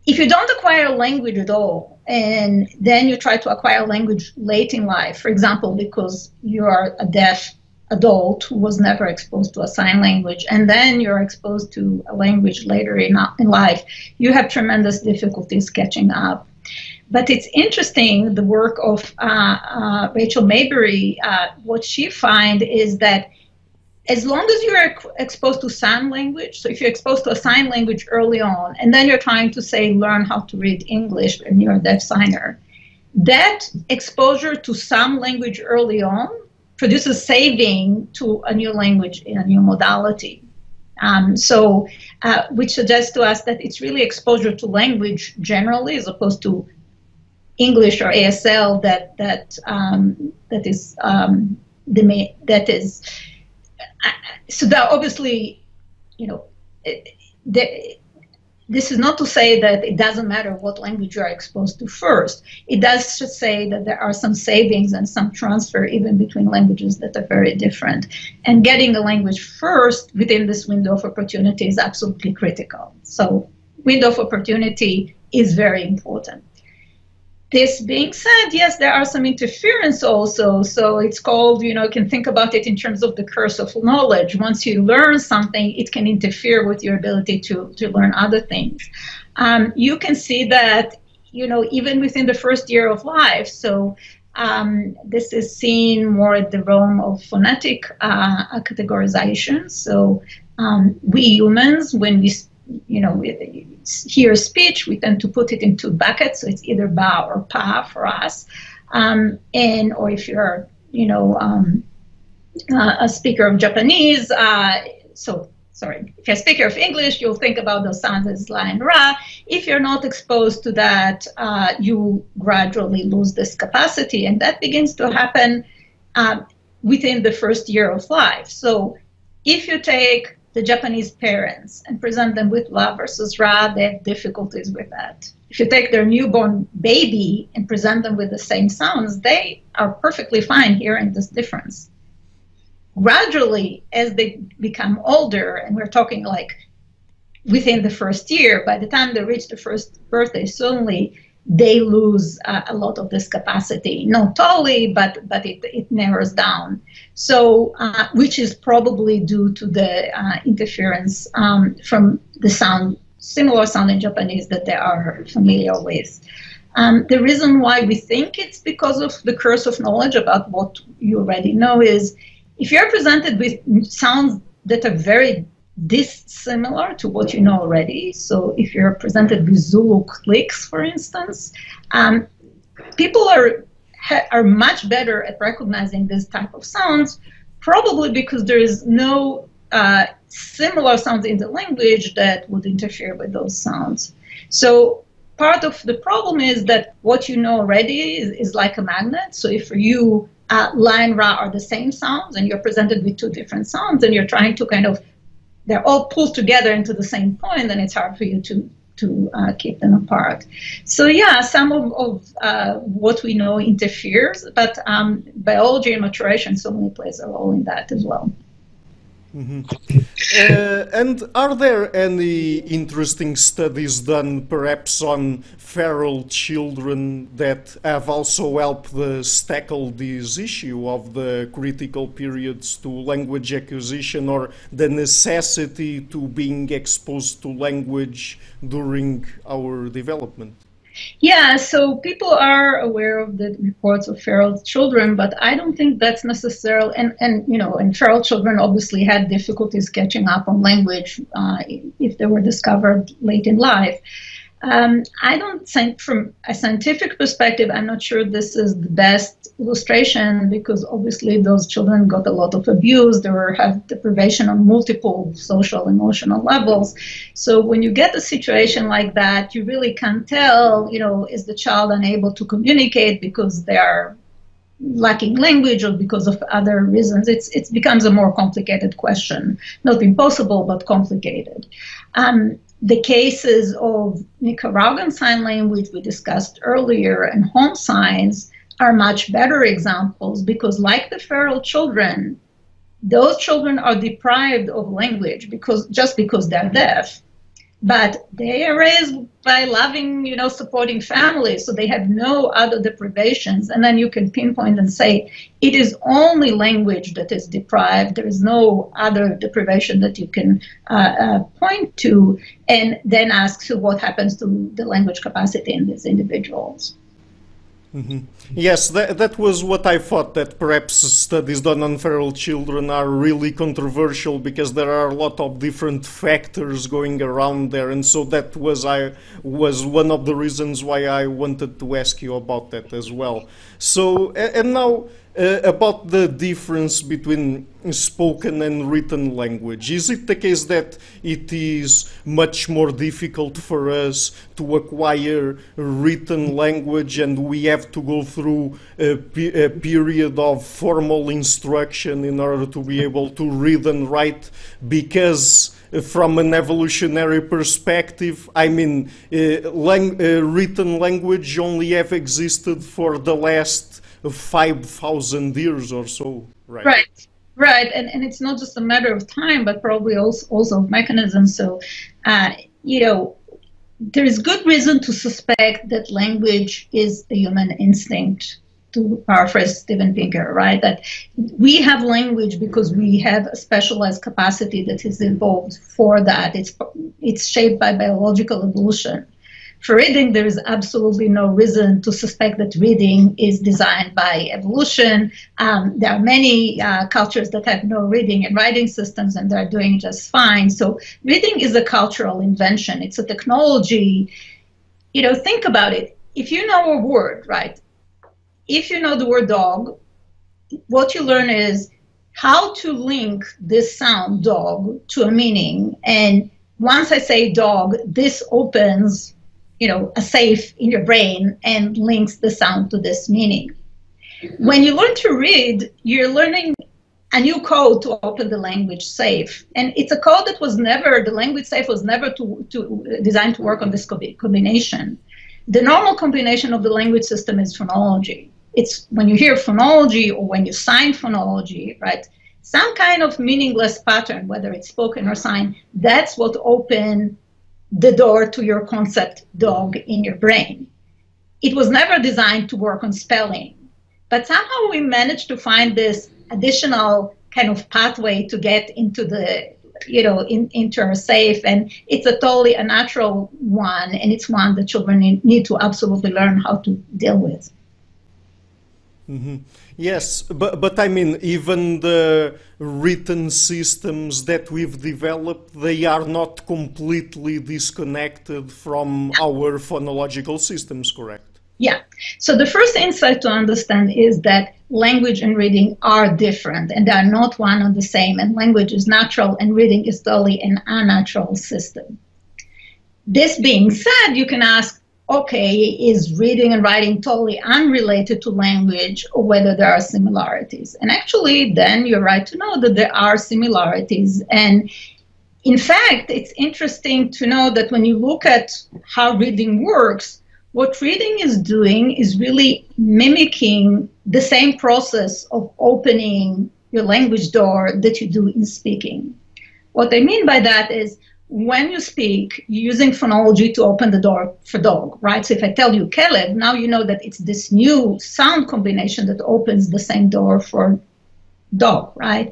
if you don't acquire language at all, and then you try to acquire language late in life, for example, because you are a deaf adult who was never exposed to a sign language, and then you're exposed to a language later in life, you have tremendous difficulties catching up. But it's interesting, the work of Rachel Maybury, what she finds is that as long as you're exposed to sign language, so if you're exposed to a sign language early on, and then you're trying to say, learn how to read English, and you're a deaf signer, that exposure to some language early on produces saving to a new language in a new modality. Which suggests to us that it's really exposure to language generally, as opposed to English or ASL that is. So that obviously, this is not to say that it doesn't matter what language you are exposed to first. It does just say that there are some savings and some transfer even between languages that are very different. And getting a language first within this window of opportunity is absolutely critical. So window of opportunity is very important. This being said, yes, there are some interference also. So it's called, you can think about it in terms of the curse of knowledge. Once you learn something, it can interfere with your ability to learn other things. You can see that, even within the first year of life. So this is seen more at the realm of phonetic categorization. So we humans, when we hear speech, we tend to put it into buckets, so it's either ba or pa for us, or if you're a speaker of Japanese, if you're a speaker of English, you'll think about those sounds as la and ra. If you're not exposed to that, you gradually lose this capacity, and that begins to happen within the first year of life. So if you take the Japanese parents and present them with ra versus ra, they have difficulties with that. If you take their newborn baby and present them with the same sounds, they are perfectly fine hearing this difference. Gradually, as they become older, and we're talking like within the first year, by the time they reach the first birthday, suddenly they lose a lot of this capacity. Not totally, but it narrows down. So, which is probably due to the interference from the sound, similar sound in Japanese that they are familiar with. The reason why we think it's because of the curse of knowledge about what you already know is if you're presented with sounds that are very dissimilar to what you know already. So if you're presented with Zulu clicks, for instance, people are much better at recognizing this type of sounds, probably because there is no similar sounds in the language that would interfere with those sounds. So part of the problem is that what you know already is like a magnet. So if for you la and ra are the same sounds and you're presented with two different sounds and you're trying to kind of they're all pulled together into the same point, and it's hard for you to keep them apart. So yeah, some of what we know interferes, but biology and maturation certainly plays a role in that as well. And are there any interesting studies done perhaps on feral children that have also helped us tackle this issue of the critical periods to language acquisition or the necessity to being exposed to language during our development? Yeah, so people are aware of the reports of feral children, but I don't think that's necessarily, and feral children obviously had difficulties catching up on language if they were discovered late in life. I don't think from a scientific perspective, I'm not sure this is the best illustration because obviously those children got a lot of abuse. They have deprivation on multiple social, emotional levels. So when you get a situation like that, you really can't tell, is the child unable to communicate because they are lacking language or because of other reasons. It becomes a more complicated question. Not impossible, but complicated. The cases of Nicaraguan Sign Language we discussed earlier and home signs are much better examples because like the feral children, those children are deprived of language just because they're deaf. But they are raised by loving, supporting families, so they have no other deprivations. And then you can pinpoint and say, it is only language that is deprived. There is no other deprivation that you can point to, and then ask, so what happens to the language capacity in these individuals? Mm-hmm. Yes, that was what I thought, that perhaps studies done on feral children are really controversial because there are a lot of different factors going around there, and so that was one of the reasons why I wanted to ask you about that as well. So, and now about the difference between spoken and written language. Is it the case that it is much more difficult for us to acquire written language and we have to go through a period of formal instruction in order to be able to read and write because from an evolutionary perspective, I mean, written language only have existed for the last 5,000 years or so, right? Right, and it's not just a matter of time, but probably also of mechanisms. So, there is good reason to suspect that language is a human instinct, to paraphrase Steven Pinker, right? That we have language because we have a specialized capacity that is involved for that. It's shaped by biological evolution. For reading, there is absolutely no reason to suspect that reading is designed by evolution. There are many cultures that have no reading and writing systems, and they're doing just fine. So reading is a cultural invention. It's a technology. Think about it. If you know a word, right? If you know the word dog, what you learn is how to link this sound, dog, to a meaning. And once I say dog, this opens a safe in your brain and links the sound to this meaning. When you learn to read, you're learning a new code to open the language safe. And it's a code that was never, the language safe was never designed to work on this combination. The normal combination of the language system is phonology. It's when you hear phonology or when you sign phonology, right? Some kind of meaningless pattern, whether it's spoken or signed, that's what opens the door to your concept dog in your brain. It was never designed to work on spelling, but somehow we managed to find this additional kind of pathway to get into the, into our safe, and it's a totally a natural one, and it's one that children need to absolutely learn how to deal with. Mm-hmm. Yes, but I mean, even the written systems that we've developed, they are not completely disconnected from our phonological systems, correct? Yeah. So the first insight to understand is that language and reading are different, and they are not one and the same, and language is natural and reading is totally an unnatural system. This being said, you can ask, okay, is reading and writing totally unrelated to language, or whether there are similarities? And actually, then you're right to know that there are similarities. And in fact, it's interesting to know that when you look at how reading works, what reading is doing is really mimicking the same process of opening your language door that you do in speaking. What I mean by that is, when you speak, you're using phonology to open the door for dog, right? So if I tell you Caleb, now you know that it's this new sound combination that opens the same door for dog, right?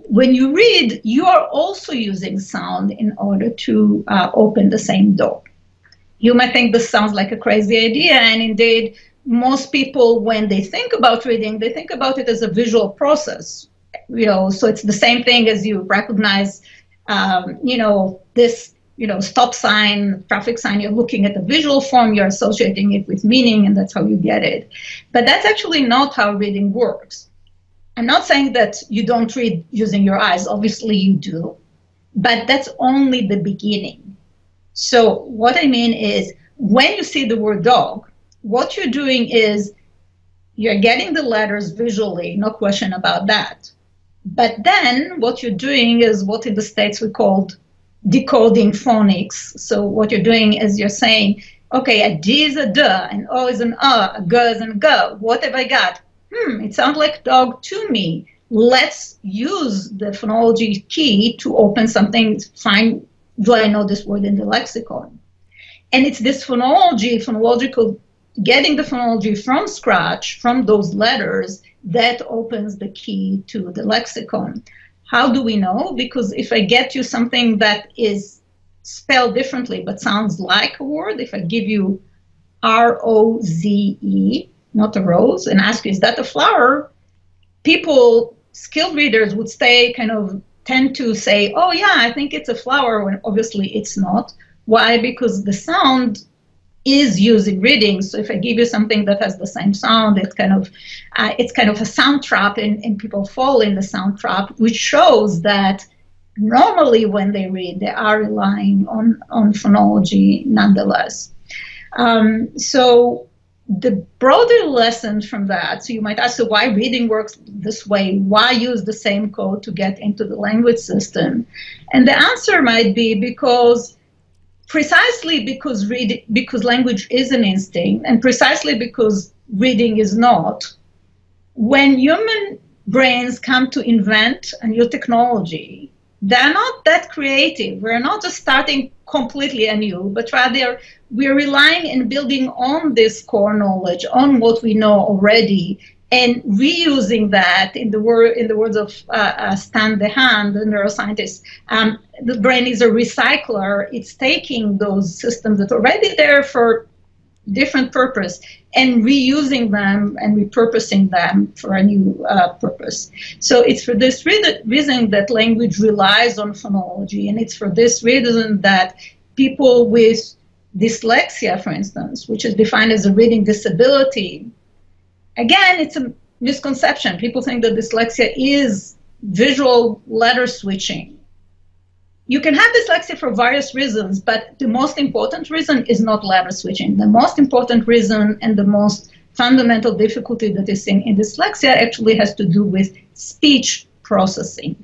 When you read, you are also using sound in order to open the same door. You might think this sounds like a crazy idea, and indeed, most people, when they think about reading, they think about it as a visual process. So it's the same thing as you recognize, this, stop sign, traffic sign, you're looking at the visual form, you're associating it with meaning, and that's how you get it. But that's actually not how reading works. I'm not saying that you don't read using your eyes, obviously you do, but that's only the beginning. So what I mean is, when you see the word dog, what you're doing is you're getting the letters visually, no question about that. But then what you're doing is what in the States we called decoding phonics. So what you're doing is you're saying, okay, a D is a D, an O is an a G is an G. What have I got? It sounds like dog to me. Let's use the phonology key to open something, find, do I know this word in the lexicon? And it's this phonological, getting the phonology from scratch, from those letters, that opens the key to the lexicon. How do we know? Because if I get you something that is spelled differently but sounds like a word, if I give you R-O-Z-E, not a rose, and ask you, is that a flower? People, skilled readers would tend to say, oh yeah, I think it's a flower, when obviously it's not. Why? Because the sound is used in reading. So if I give you something that has the same sound, it's kind of a sound trap, and people fall in the sound trap, which shows that normally when they read, they are relying on phonology nonetheless. So the broader lesson from that, so you might ask, so why reading works this way? Why use the same code to get into the language system? And the answer might be precisely because language is an instinct, and precisely because reading is not. When human brains come to invent a new technology, they're not that creative. We're not just starting completely anew, but rather we're relying and building on this core knowledge, on what we know already, and reusing that. In the words of Stan DeHaan, the neuroscientist, the brain is a recycler. It's taking those systems that are already there for different purpose and reusing them and repurposing them for a new purpose. So it's for this reason that language relies on phonology, and it's for this reason that people with dyslexia, for instance, which is defined as a reading disability, again, it's a misconception. People think that dyslexia is visual letter switching. You can have dyslexia for various reasons, but the most important reason is not letter switching. The most important reason and the most fundamental difficulty that is seen in dyslexia actually has to do with speech processing,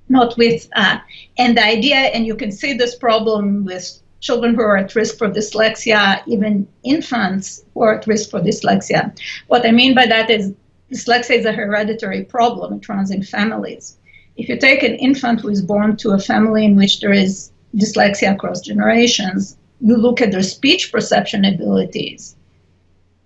not with, and the idea, and you can see this problem with children who are at risk for dyslexia, even infants who are at risk for dyslexia. What I mean by that is dyslexia is a hereditary problem. It runs in families. If you take an infant who is born to a family in which there is dyslexia across generations, you look at their speech perception abilities.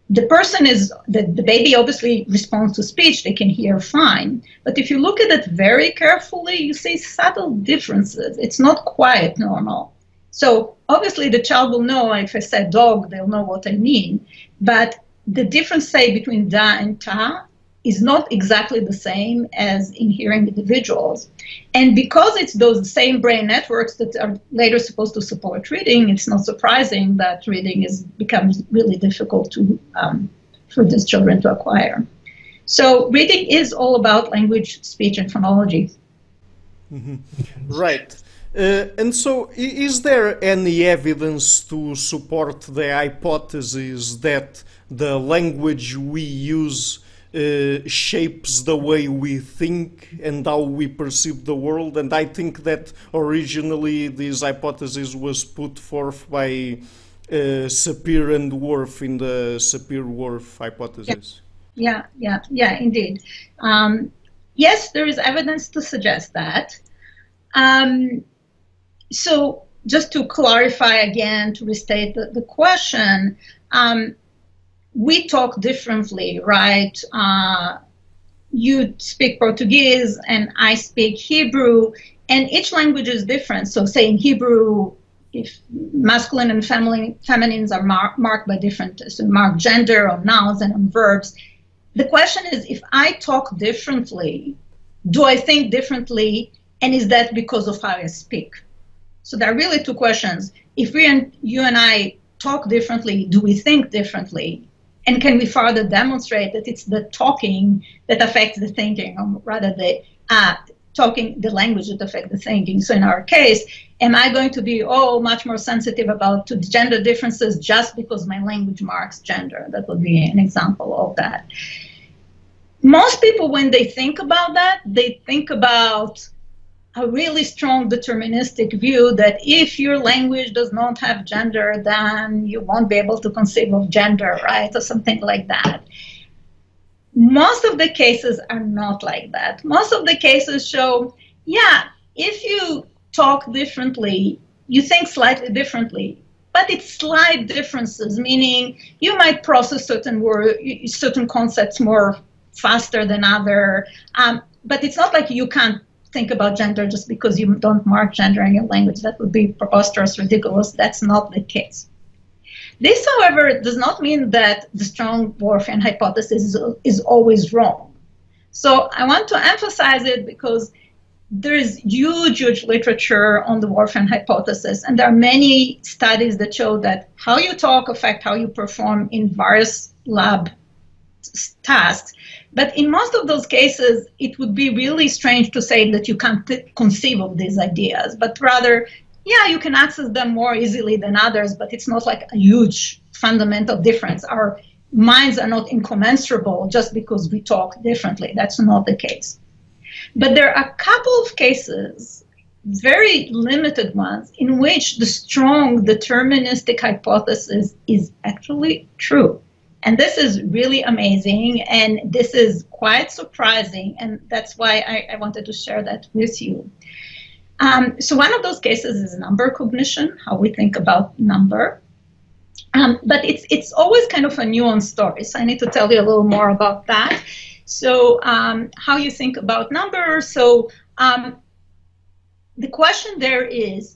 The person is, the baby obviously responds to speech, they can hear fine. But if you look at it very carefully, you see subtle differences. It's not quite normal. So obviously the child will know, if I say dog, they'll know what I mean. But the difference, say, between da and ta is not exactly the same as in hearing individuals. And because it's those same brain networks that are later supposed to support reading, it's not surprising that reading becomes really difficult to, for these children to acquire. So reading is all about language, speech, and phonology. Mm-hmm. Right. And so is there any evidence to support the hypothesis that the language we use shapes the way we think and how we perceive the world? And I think that originally this hypothesis was put forth by Sapir and Whorf in the Sapir-Whorf hypothesis. Yeah, indeed. Yes, there is evidence to suggest that. So just to clarify again, to restate the question, we talk differently, right? You speak Portuguese and I speak Hebrew, and each language is different. So say in Hebrew, if masculine and feminines are marked by different, so marked gender on nouns and on verbs. The question is, if I talk differently, do I think differently, and is that because of how I speak? So there are really two questions. If you and I talk differently, do we think differently? And can we further demonstrate that it's the talking that affects the thinking, or rather the the language that affects the thinking? So in our case, am I going to be much more sensitive to gender differences just because my language marks gender? That would be an example of that. Most people, when they think about that, they think about a really strong deterministic view that if your language does not have gender, then you won't be able to conceive of gender, right? Or something like that. Most of the cases are not like that. Most of the cases show, yeah, if you talk differently, you think slightly differently, but it's slight differences, meaning you might process certain concepts more faster than other, but it's not like you can't think about gender just because you don't mark gender in your language. That would be preposterous, ridiculous. That's not the case. This, however, does not mean that the strong Whorfian hypothesis is always wrong. So I want to emphasize it because there is huge literature on the Whorfian hypothesis, and there are many studies that show that how you talk affects how you perform in various lab tasks. But in most of those cases, it would be really strange to say that you can't conceive of these ideas, but rather, yeah, you can access them more easily than others, but it's not like a huge fundamental difference. Our minds are not incommensurable just because we talk differently. That's not the case. But there are a couple of cases, very limited ones, in which the strong deterministic hypothesis is actually true. And this is really amazing, and this is quite surprising, and that's why I wanted to share that with you. So one of those cases is number cognition, how we think about number. But it's always kind of a nuanced story, so I need to tell you a little more about that. So how you think about numbers. So the question there is,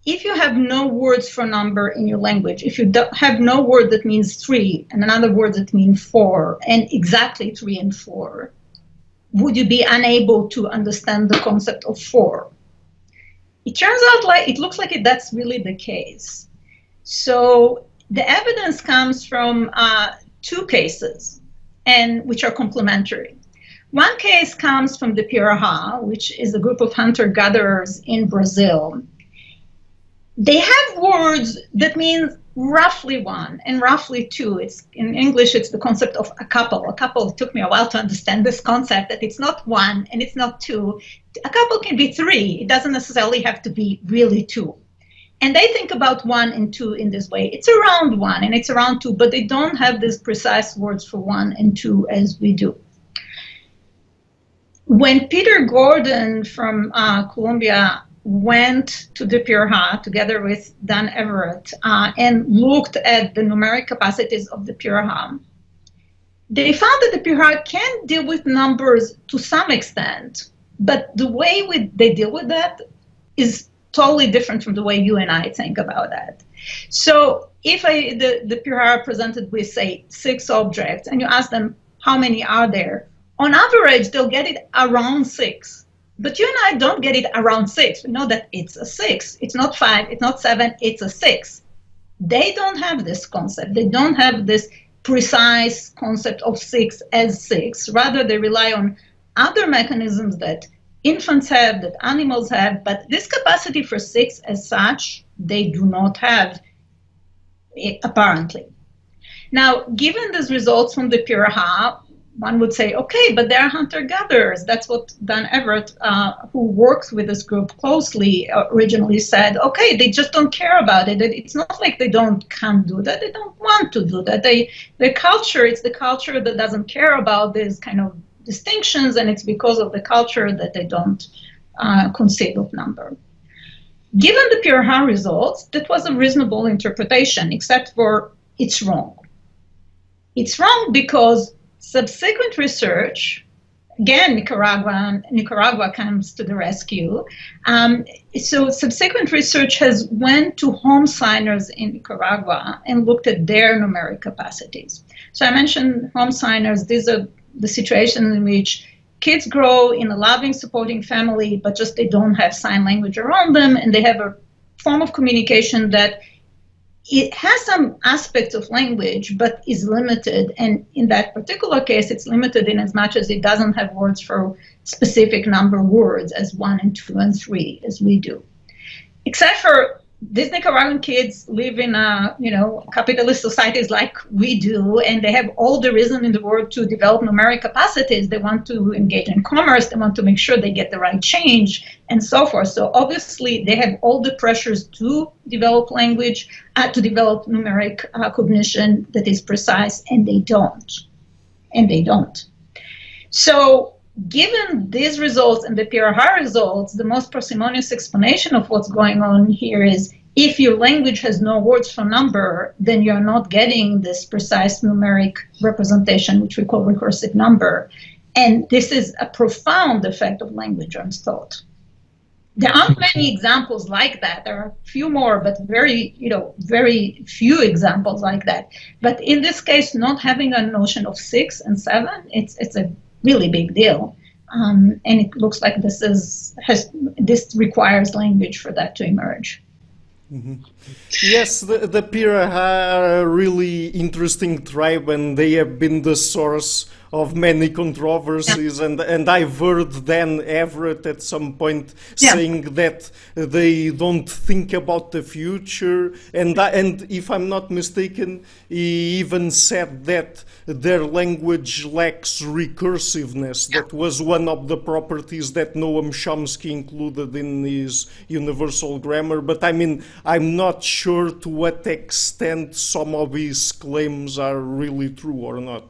if you have no words for number in your language, if you have no word that means 3 and another word that means 4 and exactly 3 and 4, would you be unable to understand the concept of 4? It turns out it looks like that's really the case. So the evidence comes from 2 cases, and which are complementary. One case comes from the Pirahã, which is a group of hunter-gatherers in Brazil. They have words that mean roughly one and roughly two. It's in English, it's the concept of a couple. A couple, it took me a while to understand this concept, that it's not one and it's not two. A couple can be three. It doesn't necessarily have to be really two. And they think about one and two in this way. It's around one and it's around two, but they don't have these precise words for one and two as we do. When Peter Gordon from Columbia went to the Pirha together with Dan Everett and looked at the numeric capacities of the Pirha, they found that the Pirha can deal with numbers to some extent, but the way they deal with that is totally different from the way you and I think about that. So if the Pirha are presented with, say, 6 objects, and you ask them how many are there, on average, they'll get it around 6. But you and I don't get it around 6. We know that it's a 6. It's not 5, it's not 7, it's a 6. They don't have this concept. They don't have this precise concept of 6 as 6. Rather, they rely on other mechanisms that infants have, that animals have, but this capacity for 6 as such, they do not have, apparently. Now, given these results from the Pirha, one would say, okay, but they're hunter-gatherers. That's what Dan Everett, who works with this group closely, originally said. Okay, they just don't care about it. It's not like they can't do that. They don't want to do that. Their culture, it's the culture that doesn't care about this kind of distinctions, and it's because of the culture that they don't conceive of number. Given the Pirha results, that was a reasonable interpretation, except for it's wrong. It's wrong because subsequent research, again, Nicaragua comes to the rescue. So subsequent research has went to home signers in Nicaragua and looked at their numeric capacities. So I mentioned home signers. These are the situations in which kids grow in a loving, supporting family, but just they don't have sign language around them, and they have a form of communication that it has some aspects of language, but is limited. And in that particular case, it's limited in as much as it doesn't have words for specific number words as 1 and 2 and 3 as we do. Except for these Nicaraguan kids live in capitalist societies like we do, and they have all the reason in the world to develop numeric capacities. They want to engage in commerce, they want to make sure they get the right change, and so forth. So obviously they have all the pressures to develop language, to develop numeric cognition that is precise, and they don't. So given these results and the Pirha results, the most parsimonious explanation of what's going on here is if your language has no words for number, then you're not getting this precise numeric representation, which we call recursive number. And this is a profound effect of language on thought. There aren't many examples like that. There are a few more, but very few examples like that. But in this case, not having a notion of 6 and 7, it's a really big deal, and it looks like this requires language for that to emerge. Mm-hmm. Yes, the Pirha are a really interesting tribe, and they have been the source of many controversies, and I've heard Dan Everett at some point saying that they don't think about the future, and if I'm not mistaken, he even said that their language lacks recursiveness. That was one of the properties that Noam Chomsky included in his universal grammar, but I mean, I'm not sure to what extent some of his claims are really true or not.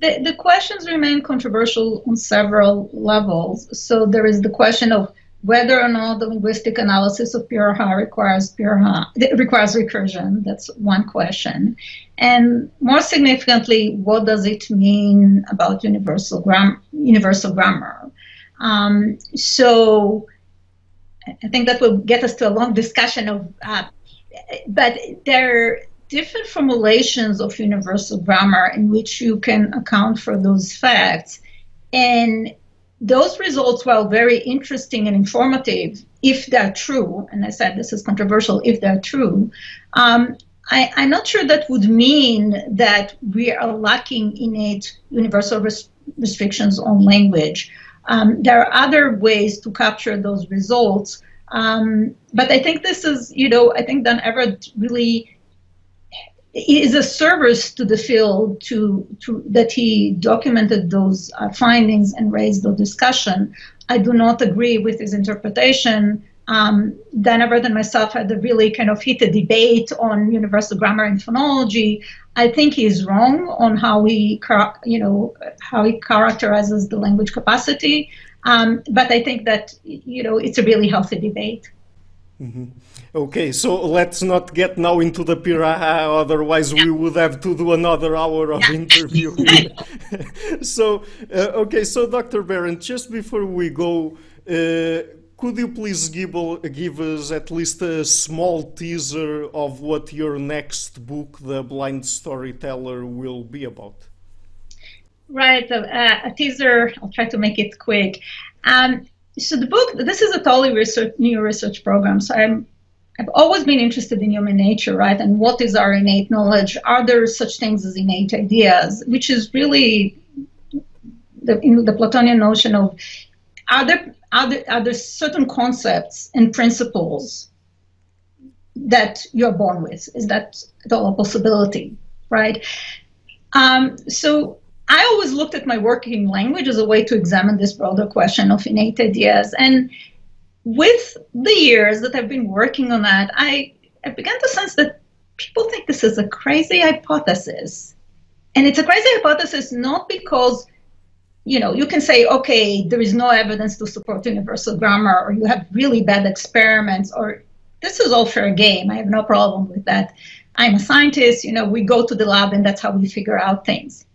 The questions remain controversial on several levels. So there is the question of whether or not the linguistic analysis of Pirha requires recursion. That's one question. And more significantly, what does it mean about universal grammar? So I think that will get us to a long discussion of, but there are different formulations of universal grammar in which you can account for those facts. And those results, while very interesting and informative, if they're true, and I said this is controversial, if they're true, I'm not sure that would mean that we are lacking innate universal restrictions on language. There are other ways to capture those results. But I think this is, I think Dan Everett really is a service to the field that he documented those findings and raised the discussion. I do not agree with his interpretation. Dana Berent and myself had a really kind of heated debate on universal grammar and phonology. I think he's wrong on how he characterizes the language capacity. But I think that, it's a really healthy debate. Mm-hmm. Okay, so let's not get now into the Piraha, otherwise we would have to do another hour of interview. So, okay, so Dr. Berent, just before we go, could you please give us at least a small teaser of what your next book, The Blind Storyteller, will be about? Right, a teaser, I'll try to make it quick. So the book, this is a totally new research program, so I've always been interested in human nature, right? And what is our innate knowledge? Are there such things as innate ideas? Which is really the Platonian notion of, are there certain concepts and principles that you're born with? Is that at all a possibility, right? So I always looked at my work in language as a way to examine this broader question of innate ideas. And with the years that I've been working on that, I began to sense that people think this is a crazy hypothesis. And it's a crazy hypothesis not because, you can say, okay, there is no evidence to support universal grammar, or you have really bad experiments, or this is all fair game. I have no problem with that. I'm a scientist, we go to the lab and that's how we figure out things.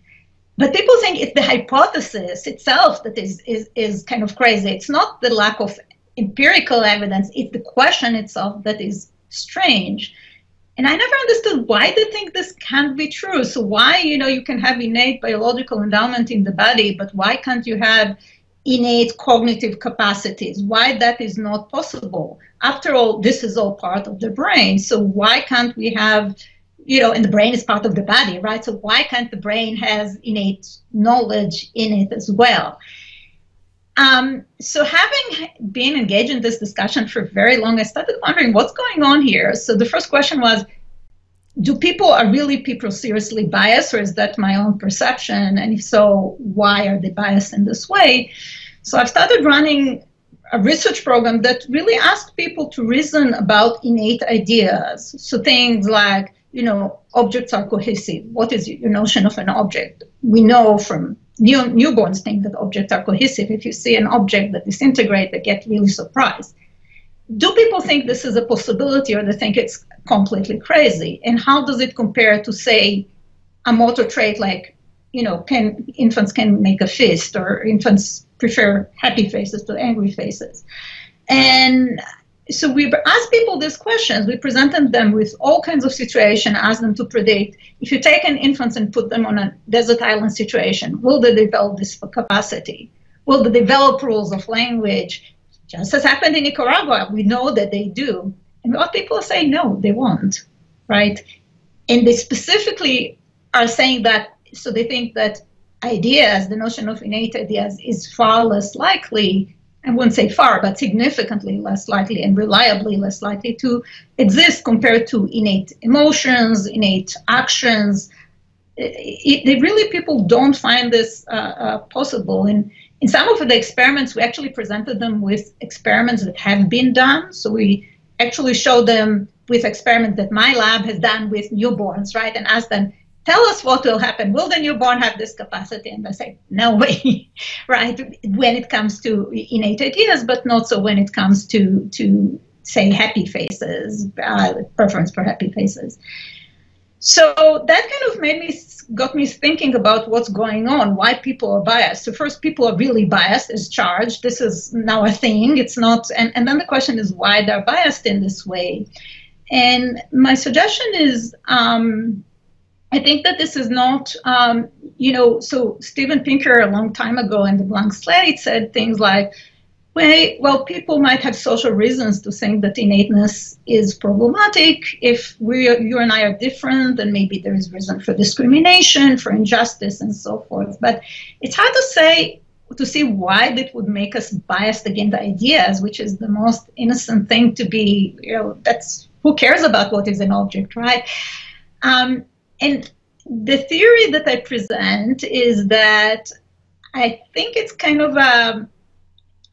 But people think it's the hypothesis itself that is kind of crazy. It's not the lack of empirical evidence, it's the question itself that is strange. And I never understood why they think this can't be true. So why, you can have innate biological endowment in the body, but why can't you have innate cognitive capacities? Why that is not possible? After all, this is all part of the brain. So why can't we have, and the brain is part of the body, right? So why can't the brain has innate knowledge in it as well? So having been engaged in this discussion for very long, I started wondering what's going on here. So the first question was, are really people seriously biased, or is that my own perception? And if so, why are they biased in this way? So I've started running a research program that really asked people to reason about innate ideas. So things like, objects are cohesive. What is your notion of an object? We know from newborns think that objects are cohesive. If you see an object that disintegrates, they get really surprised. Do people think this is a possibility, or they think it's completely crazy? And how does it compare to, say, a motor trait like, infants can make a fist, or infants prefer happy faces to angry faces? And so we asked people these questions. We presented them with all kinds of situations, asked them to predict, if you take an infant and put them on a desert island situation, will they develop this capacity? Will they develop rules of language? Just as happened in Nicaragua, we know that they do. And a lot of people say, no, they won't, right? And they specifically are saying that, so they think that ideas, the notion of innate ideas, is far less likely, I wouldn't say far, but significantly less likely and reliably less likely to exist compared to innate emotions, innate actions. People don't find this possible. And in some of the experiments, we actually presented them with experiments that have been done. So we actually showed them with experiments that my lab has done with newborns, right? And asked them, tell us what will happen. Will the newborn have this capacity? And they say, no way, right? When it comes to innate ideas, but not so when it comes to say, happy faces, preference for happy faces. So that kind of got me thinking about what's going on, why people are biased. So first, people are really biased as charged. This is now a thing. It's not, and then the question is why they're biased in this way. And my suggestion is, I think that this is not, so Steven Pinker a long time ago in The Blank Slate said things like, well, people might have social reasons to think that innateness is problematic. If you and I are different, then maybe there is reason for discrimination, for injustice, and so forth. But it's hard to see why that would make us biased against ideas, which is the most innocent thing to be, that's, who cares about what is an object, right? And the theory that I present is that I think it's kind of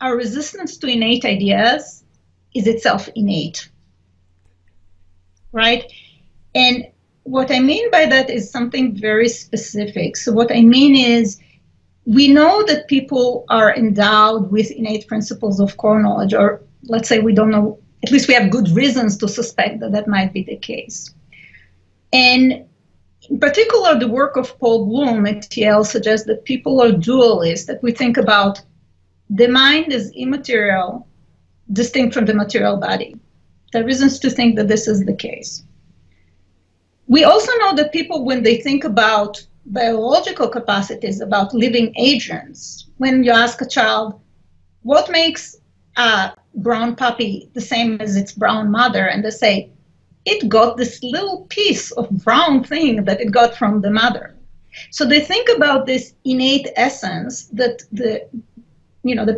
our resistance to innate ideas is itself innate, right? And what I mean by that is something very specific. So what I mean is we know that people are endowed with innate principles of core knowledge, or let's say we don't know, at least we have good reasons to suspect that that might be the case. And in particular, the work of Paul Bloom at Yale suggests that people are dualists, that we think about the mind as immaterial, distinct from the material body. There are reasons to think that this is the case. We also know that people, when they think about biological capacities, about living agents, when you ask a child, what makes a brown puppy the same as its brown mother? And they say, it got this little piece of brown thing that it got from the mother. So they think about this innate essence that the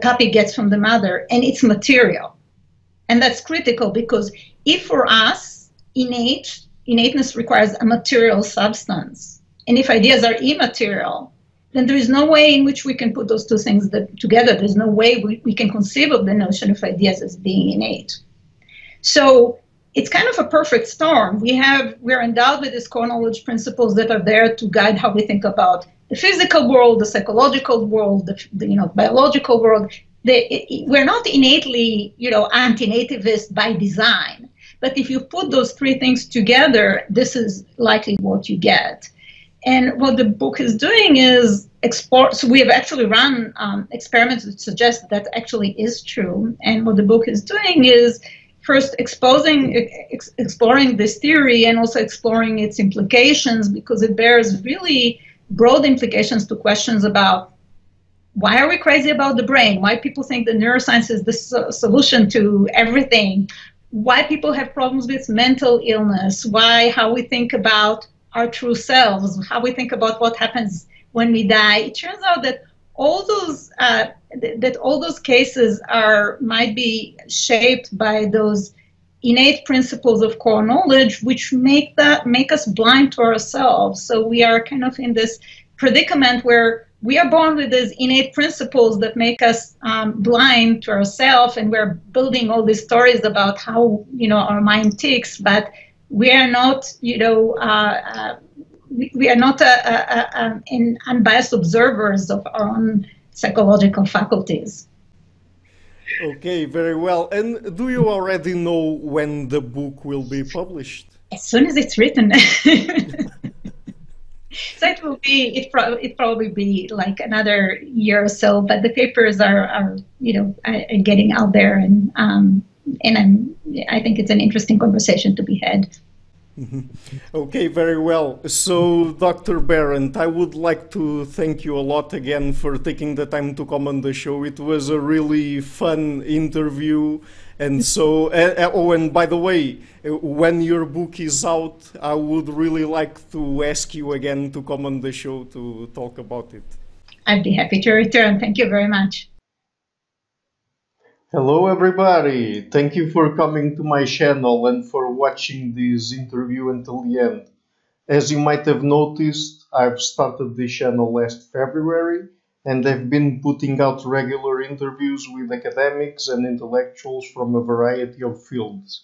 puppy gets from the mother, and it's material. And that's critical because if for us, innateness requires a material substance, and if ideas are immaterial, then there is no way in which we can put those two things together. There's no way we can conceive of the notion of ideas as being innate. So it's kind of a perfect storm. We're endowed with these core knowledge principles that are there to guide how we think about the physical world, the psychological world, the biological world. We're not innately, anti-nativist by design. But if you put those three things together, this is likely what you get. And what the book is doing is explore. So we have actually run experiments that suggest that actually is true. And what the book is doing is first exploring this theory and also exploring its implications, because it bears really broad implications to questions about why are we crazy about the brain? Why people think that neuroscience is the solution to everything? Why people have problems with mental illness? How we think about our true selves? How we think about what happens when we die? It turns out that all those cases might be shaped by those innate principles of core knowledge, which make us blind to ourselves. So we are kind of in this predicament where we are born with these innate principles that make us blind to ourselves, and we're building all these stories about how our mind ticks, but we are not unbiased observers of our own psychological faculties. Okay, very well. And do you already know when the book will be published? As soon as it's written. So it probably be like another year or so, but the papers are getting out there, and I think it's an interesting conversation to be had. Okay, very well. So, Dr. Berent, I would like to thank you a lot again for taking the time to come on the show. It was a really fun interview. And so, and by the way, when your book is out, I would really like to ask you again to come on the show to talk about it. I'd be happy to return. Thank you very much. Hello everybody, thank you for coming to my channel and for watching this interview until the end. As you might have noticed, I've started this channel last February and I've been putting out regular interviews with academics and intellectuals from a variety of fields.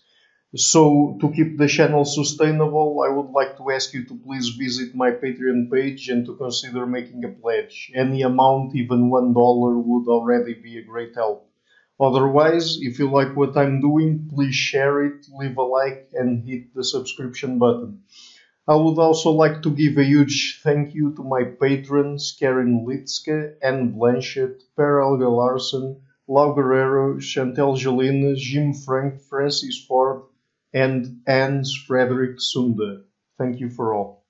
So, to keep the channel sustainable, I would like to ask you to please visit my Patreon page and to consider making a pledge. Any amount, even $1, would already be a great help. Otherwise, if you like what I'm doing, please share it, leave a like, and hit the subscription button. I would also like to give a huge thank you to my patrons Karen Litzke, Anne Blanchett, Per Helga Larsen, Lau Guerrero, Chantel Jolines, Jim Frank, Francis Ford, and Hans Frederick Sunda. Thank you for all.